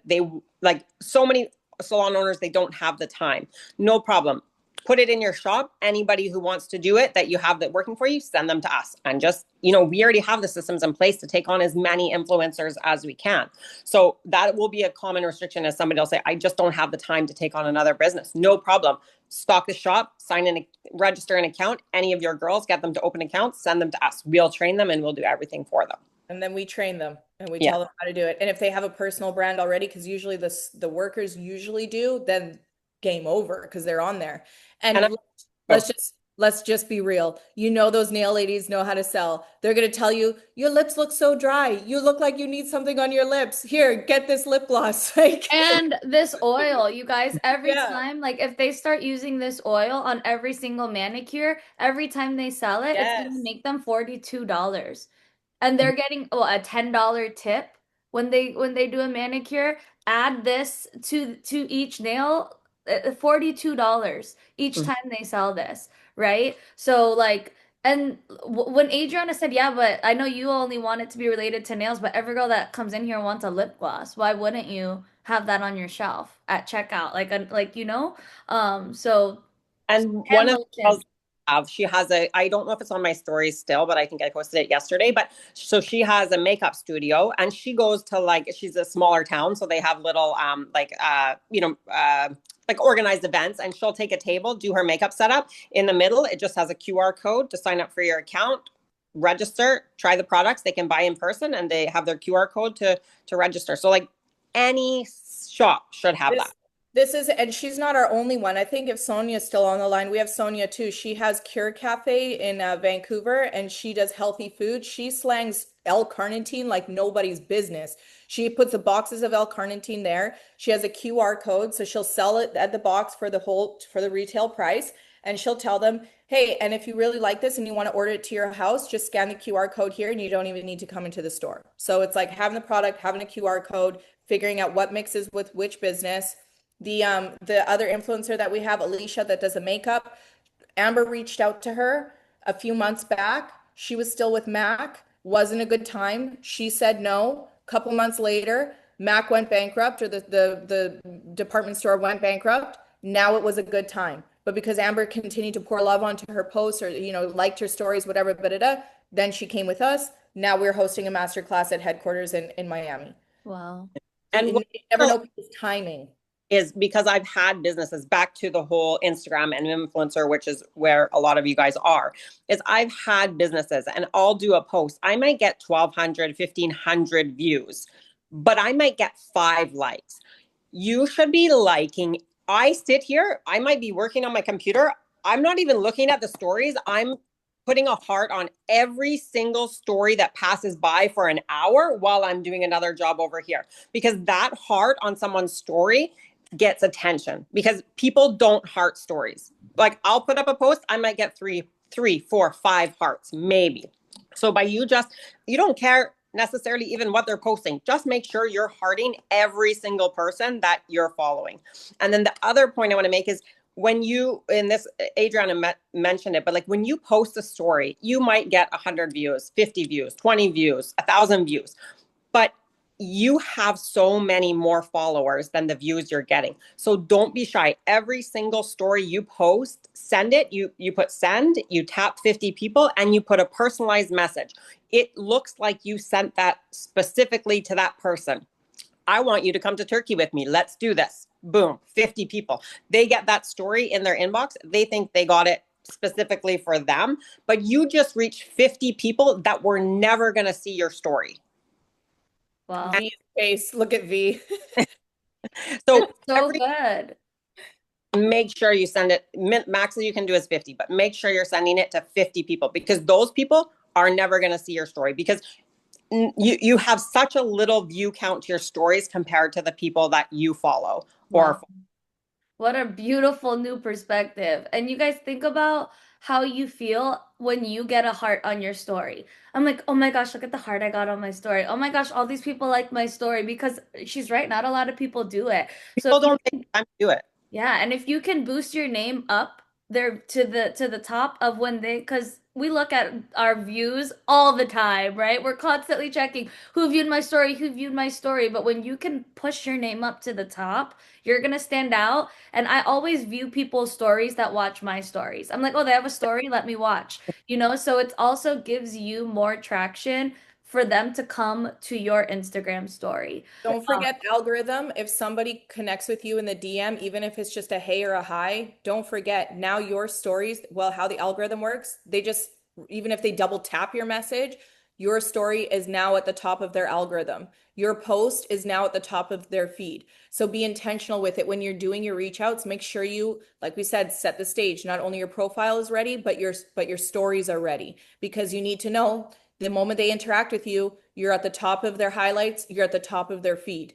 they like so many salon owners, they don't have the time, no problem. Put it in your shop. Anybody who wants to do it that you have that working for you, send them to us. And just, we already have the systems in place to take on as many influencers as we can. So that will be a common restriction as somebody will say, I just don't have the time to take on another business. No problem. Stock the shop, register an account. Any of your girls, get them to open accounts, send them to us. We'll train them and we'll do everything for them. And then we train them and we Yeah. tell them how to do it. And if they have a personal brand already, because usually the workers usually do, then game over because they're on there. And And let's just be real. Those nail ladies know how to sell. They're gonna tell you your lips look so dry. You look like you need something on your lips. Here, get this lip gloss. Like, And this oil, you guys, every yeah, time, like if they start using this oil on every single manicure, every time they sell it, it's gonna yes. make them $42. And they're getting a $10 tip when they do a manicure. Add this to each nail, $42 each Mhm. time they sell this, right? So like, and when Adriana said, yeah, but I know you only want it to be related to nails, but every girl that comes in here wants a lip gloss. Why wouldn't you have that on your shelf at checkout? So And one hand of the lotion. girls she has I don't know if it's on my stories still, but I think I posted it yesterday. But so she has a makeup studio and she goes to she's a smaller town. So they have little, like organized events, and she'll take a table, do her makeup setup in the middle. It just has a QR code to sign up for your account, register, try the products. They can buy in person and they have their QR code to register. So like any shop should have that. This is, and she's not our only one. I think if Sonia's still on the line, we have Sonia too. She has Cure Cafe in Vancouver and she does healthy food. She slangs L-carnitine like nobody's business. She puts the boxes of L-carnitine there. She has a QR code, so she'll sell it at the box for the retail price. And she'll tell them, hey, and if you really like this and you want to order it to your house, just scan the QR code here and you don't even need to come into the store. So it's like having the product, having a QR code, figuring out what mixes with which business. The other influencer that we have, Alicia, that does the makeup, Amber reached out to her a few months back. She was still with Mac, wasn't a good time. She said no. Couple months later, Mac went bankrupt, or the department store went bankrupt. Now it was a good time. But because Amber continued to pour love onto her posts, or liked her stories, whatever, then she came with us. Now we're hosting a master class at headquarters in Miami. Wow. So And you never know people's timing. Is because I've had businesses, back to the whole Instagram and influencer, which is where a lot of you guys are, is I've had businesses and I'll do a post. I might get 1,200, 1,500 views, but I might get 5 likes. You should be liking. I sit here, I might be working on my computer. I'm not even looking at the stories. I'm putting a heart on every single story that passes by for an hour while I'm doing another job over here, because that heart on someone's story gets attention, because people don't heart stories. Like I'll put up a post, I might get three, 4, 5 hearts, maybe. So by you don't care necessarily even what they're posting. Just make sure you're hearting every single person that you're following. And then the other point I want to make is, when you, in this, Adriana mentioned it, but like when you post a story, you might get 100 views, 50 views, 20 views, 1,000 views, but you have so many more followers than the views you're getting. So don't be shy. Every single story you post, send it. You put send, you tap 50 people, and you put a personalized message. It looks like you sent that specifically to that person. I want you to come to Turkey with me. Let's do this. Boom, 50 people. They get that story in their inbox. They think they got it specifically for them, but you just reached 50 people that were never going to see your story. Wow. V's face. Look at V. So, So good. make sure you send it. Max that you can do is 50, but make sure you're sending it to 50 people, because those people are never going to see your story, because you have such a little view count to your stories compared to the people that you follow. Wow. What a beautiful new perspective. And you guys think about how you feel when you get a heart on your story. I'm like, oh my gosh, look at the heart I got on my story. Oh my gosh, all these people like my story, because she's right, not a lot of people do it. So People don't take time to do it. yeah, and if you can boost your name up there to the top of when they, because we look at our views all the time, right? We're constantly checking who viewed my story, who viewed my story. But when you can push your name up to the top, you're gonna stand out. And I always view people's stories that watch my stories. I'm like, oh, they have a story, let me watch. You know, so it also gives you more traction for them to come to your Instagram story. Don't forget algorithm. If somebody connects with you in the DM, even if it's just a hey or a hi, don't forget now your stories, well, how the algorithm works, they just, even if they double tap your message, your story is now at the top of their algorithm. Your post is now at the top of their feed. So be intentional with it when you're doing your reach outs. Make sure you, like we said, set the stage. Not only your profile is ready, but your stories are ready, because you need to know the moment they interact with you, you're at the top of their highlights, you're at the top of their feed,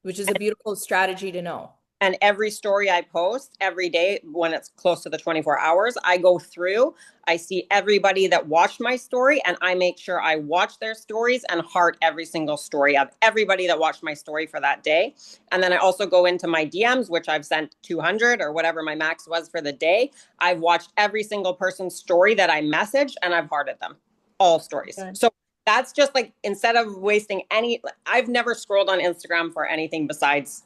which is a beautiful strategy to know. And every story I post every day, when it's close to the 24 hours, I go through, I see everybody that watched my story, and I make sure I watch their stories and heart every single story of everybody that watched my story for that day. And then I also go into my DMs, which I've sent 200 or whatever my max was for the day. I've watched every single person's story that I messaged, and I've hearted them, all stories. Good. So that's just like, instead of wasting any, I've never scrolled on Instagram for anything besides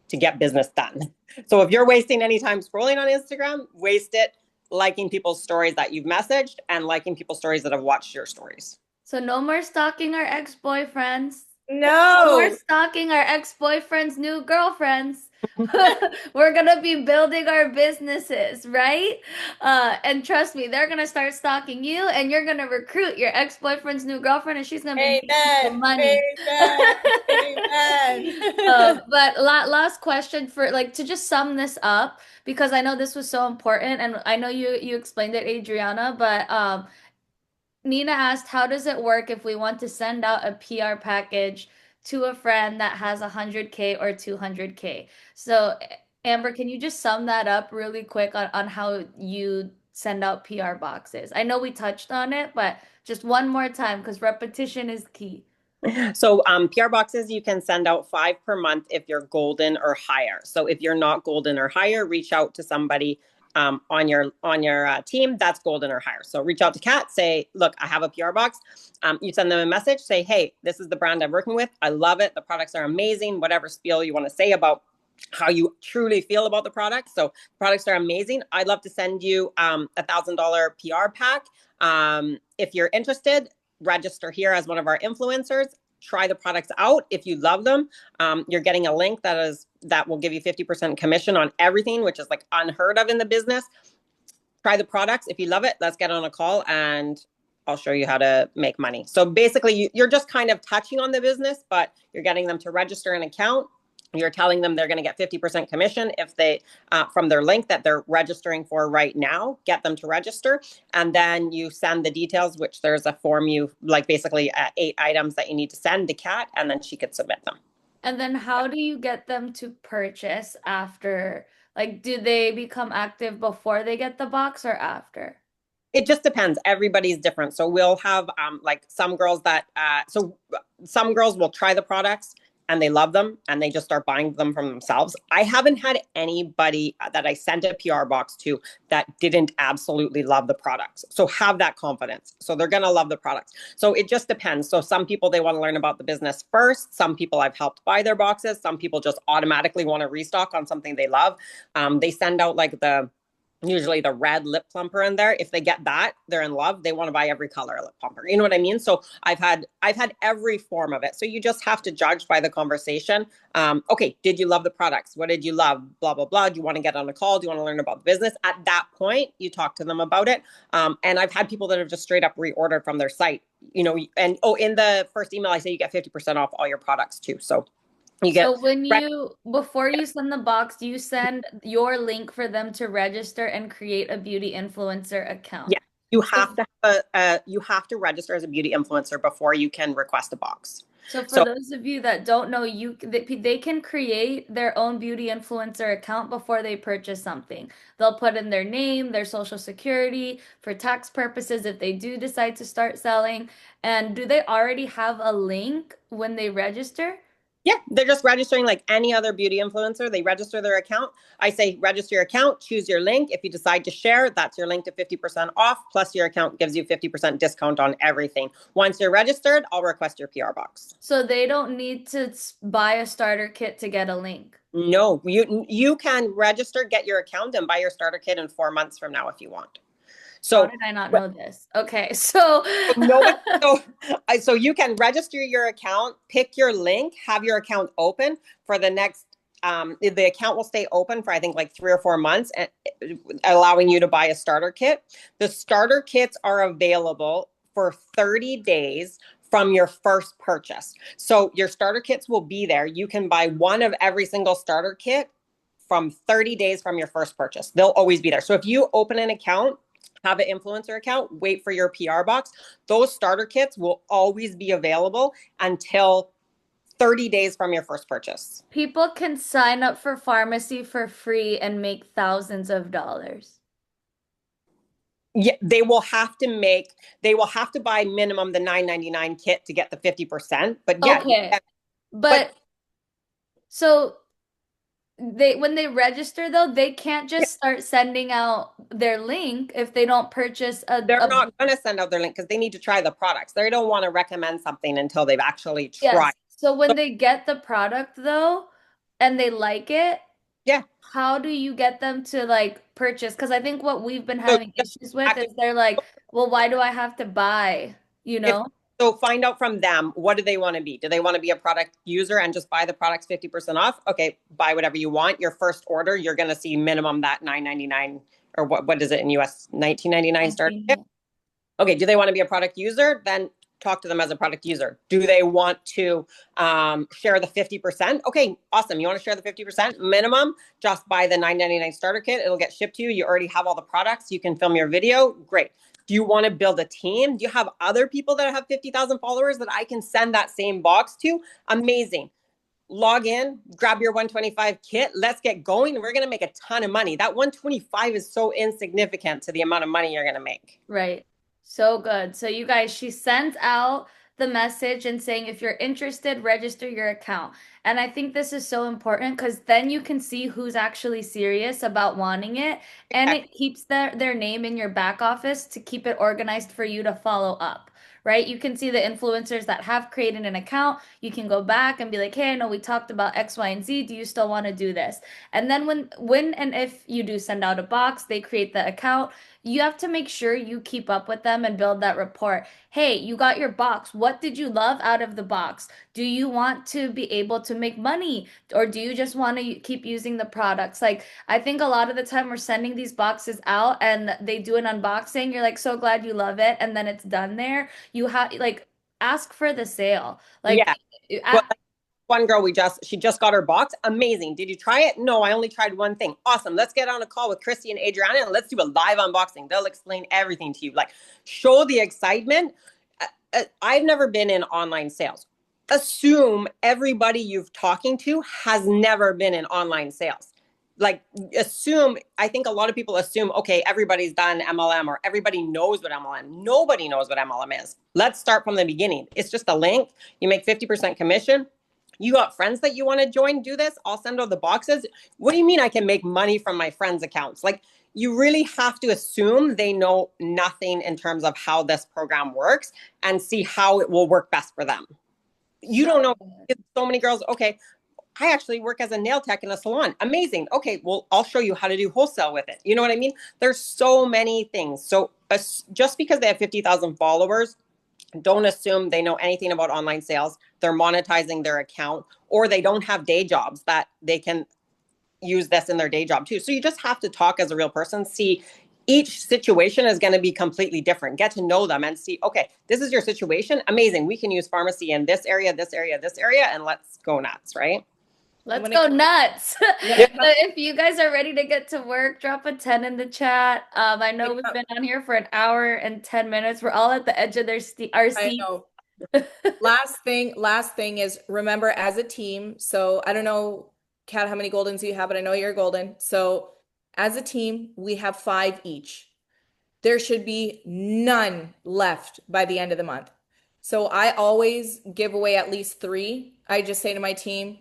to get business done. So if you're wasting any time scrolling on Instagram, waste it liking people's stories that you've messaged and liking people's stories that have watched your stories. So no more stalking our ex-boyfriends. No. We're stalking our ex-boyfriend's new girlfriends. We're gonna be building our businesses, right? And trust me, they're gonna start stalking you, and you're gonna recruit your ex-boyfriend's new girlfriend, and she's gonna be making some money. Amen. Amen. But last question for like to just sum this up, because I know this was so important, and I know you explained it, Adriana, but Nina asked, how does it work if we want to send out a PR package to a friend that has 100K or 200K? So, Amber, can you just sum that up really quick on how you send out PR boxes? I know we touched on it, but just one more time, because repetition is key. So PR boxes, you can send out 5 per month if you're golden or higher. So if you're not golden or higher, reach out to somebody on your team that's golden or higher. So reach out to Kat, say, look, I have a PR box. You send them a message, say, hey, this is the brand I'm working with. I love it. The products are amazing. Whatever spiel you want to say about how you truly feel about the product. So products are amazing. I'd love to send you $1,000 PR pack. If you're interested, register here as one of our influencers. Try the products out. If you love them, you're getting a link that will give you 50% commission on everything, which is like unheard of in the business. Try the products. If you love it, let's get on a call and I'll show you how to make money. So basically, you're just kind of touching on the business, but you're getting them to register an account. You're telling them they're going to get 50% commission if they, from their link that they're registering for right now, get them to register. And then you send the details, which there's a form like basically 8 items that you need to send to Kat, and then she could submit them. And then how do you get them to purchase after? Like, do they become active before they get the box or after? It just depends. Everybody's different. So we'll have like some girls that, some girls will try the products and they love them and they just start buying them from themselves. I haven't had anybody that I sent a PR box to that didn't absolutely love the products. So have that confidence. So they're going to love the products. So it just depends. So some people, they want to learn about the business first. Some people I've helped buy their boxes. Some people just automatically want to restock on something they love. They send out like usually the red lip plumper in there. If they get that, they're in love. They want to buy every color lip plumper. You know what I mean? So I've had every form of it. So you just have to judge by the conversation. Okay, did you love the products? What did you love? Blah, blah, blah. Do you want to get on a call? Do you want to learn about the business? At that point, you talk to them about it. And I've had people that have just straight up reordered from their site, you know, and in the first email, I say you get 50% off all your products too. So you get So before you send the box, you send your link for them to register and create a beauty influencer account. yeah, you have to you have to register as a beauty influencer before you can request a box. So for So those of you that don't know, they can create their own beauty influencer account before they purchase something. They'll put in their name, their social security for tax purposes if they do decide to start selling. And do they already have a link when they register? yeah, they're just registering like any other beauty influencer. They register their account. I say register your account, choose your link. If you decide to share, that's your link to 50% off. Plus your account gives you 50% discount on everything. Once you're registered, I'll request your PR box. So they don't need to buy a starter kit to get a link. No, you can register, get your account, and buy your starter kit in 4 months from now if you want. How So did I not know this? Okay, so nobody, so you can register your account, pick your link, have your account open for the next. The account will stay open for I think like 3 or 4 months, and allowing you to buy a starter kit. The starter kits are available for 30 days from your first purchase. So your starter kits will be there. You can buy one of every single starter kit from 30 days from your first purchase. They'll always be there. So if you open an account, have an influencer account, wait for your PR box, those starter kits will always be available until 30 days from your first purchase. people can sign up for pharmacy for free and make thousands of dollars. Yeah, they will have to buy minimum the $9.99 kit to get the 50%. But yeah, Okay. But so when they register though, they can't just start sending out their link if they don't purchase they're not going to send out their link because they need to try the products. They don't want to recommend something until they've actually tried. Yes. So when they get the product though and they like it, Yeah. how do you get them to like purchase? Because I think what we've been So having issues with is they're like, well, why do I have to buy? You know? So find out from them, what do they want to be? Do they want to be a product user and just buy the products 50% off? Okay, buy whatever you want. Your first order, you're going to see minimum that $9.99 or what is it in US? $19.99 start. Okay, do they want to be a product user? Then talk to them as a product user. Do they want to share the 50%? Okay, awesome. You want to share the 50% minimum? Just buy the $9.99 starter kit. It'll get shipped to you. You already have all the products. You can film your video. Great. Do you want to build a team? Do you have other people that have 50,000 followers that I can send that same box to? Amazing. Log in, grab your 125 kit. Let's get going. We're going to make a ton of money. That 125 is so insignificant to the amount of money you're going to make. Right. So good. So you guys, she sends out the message and saying, if you're interested, register your account. And I think this is so important because then you can see who's actually serious about wanting it. And it keeps their name in your back office to keep it organized for you to follow up. Right? You can see the influencers that have created an account. You can go back and be like, hey, I know we talked about X, Y, and Z. Do you still want to do this? And then when and if you do send out a box, they create the account. You have to make sure you keep up with them and build that rapport. Hey, you got your box. What did you love out of the box? Do you want to be able to make money or do you just want to keep using the products? Like, I think a lot of the time we're sending these boxes out and they do an unboxing. You're like, so glad you love it. And then it's done there. You have like ask for the sale. Like, well, one girl she just got her box. Amazing. Did you try it? No, I only tried one thing. Awesome. Let's get on a call with Christy and Adriana and let's do a live unboxing. They'll explain everything to you. Like, show the excitement. I've never been in online sales. Assume everybody you've talking to has never been in online sales. Like, I think a lot of people assume, okay, everybody's done MLM or everybody knows what MLM. Nobody knows what MLM is. Let's start from the beginning. It's just a link. You make 50% commission. You got friends that you want to join, do this? I'll send out the boxes. What do you mean I can make money from my friends' accounts? Like, you really have to assume they know nothing in terms of how this program works and see how it will work best for them. You don't know. So many girls, okay, I actually work as a nail tech in a salon. Amazing. Okay, well, I'll show you how to do wholesale with it. You know what I mean? There's so many things. So just because they have 50,000 followers, don't assume they know anything about online sales. They're monetizing their account, or they don't have day jobs that they can use this in their day job too. So you just have to talk as a real person, see each situation is going to be completely different. Get to know them and see, okay, this is your situation. Amazing. We can use pharmacy in this area, this area, this area, and let's go nuts, right? Let's go nuts. Yeah. So if you guys are ready to get to work, drop a 10 in the chat. I know we've been on here for an hour and 10 minutes. We're all at the edge of our I seat. know. Last thing is remember as a team. So I don't know, Kat, how many Goldens you have, but I know you're a Golden. So as a team, we have 5 each. There should be none left by the end of the month. So I always give away at least 3. I just say to my team,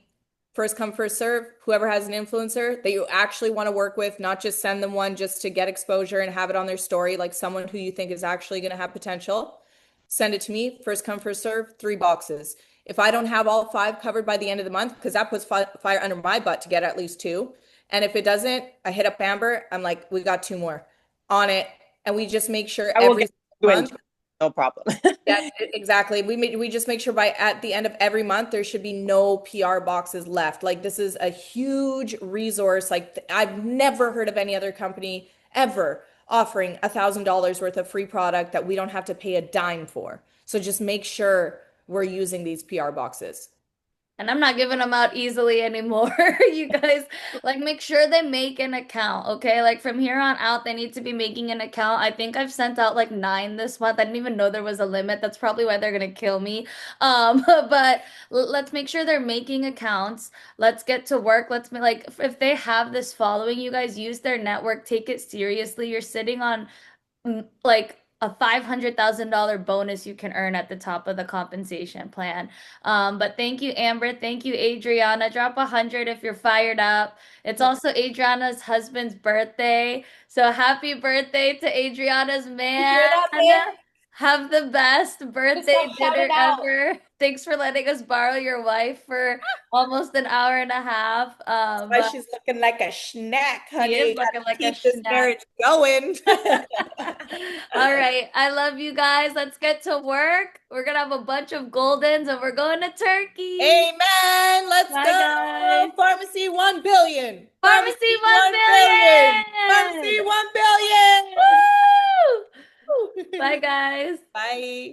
first come, first serve. Whoever has an influencer that you actually want to work with, not just send them one just to get exposure and have it on their story, like someone who you think is actually going to have potential. Send it to me. First come, first serve, 3 boxes. If I don't have all 5 covered by the end of the month, because that puts fire under my butt to get at least 2. And if it doesn't, I hit up Amber. I'm like, we got 2 more on it. And we just make sure I will every get you in, month. no problem. Yeah, exactly. We just make sure by at the end of every month there should be no PR boxes left. Like this is a huge resource. Like I've never heard of any other company ever offering $1,000 worth of free product that we don't have to pay a dime for. So just make sure we're using these PR boxes. And I'm not giving them out easily anymore. You guys, like, make sure they make an account, okay? Like, from here on out, they need to be making an account. I think I've sent out like 9 this month. I didn't even know there was a limit. That's probably why they're gonna kill me. But let's make sure they're making accounts. Let's get to work. Let's like, if they have this following, you guys use their network, take it seriously. You're sitting on like a $500,000 bonus you can earn at the top of the compensation plan. But thank you, Amber. Thank you, Adriana. Drop 100 if you're fired up. It's also Adriana's husband's birthday. So happy birthday to Adriana's You man. hear that, man? Have the best birthday Just got dinner shouted out. ever. Thanks for letting us borrow your wife for almost an hour and a half. Why But she's looking like a snack, she honey. is You looking gotta like a keep this snack. marriage going. All right. I love you guys. Let's get to work. We're gonna have a bunch of Goldens and we're going to Turkey. Amen. Let's Bye, go. guys. Pharmacy 1 billion. Pharmacy 1 billion. billion. Pharmacy 1 billion. Woo! Bye, guys. Bye.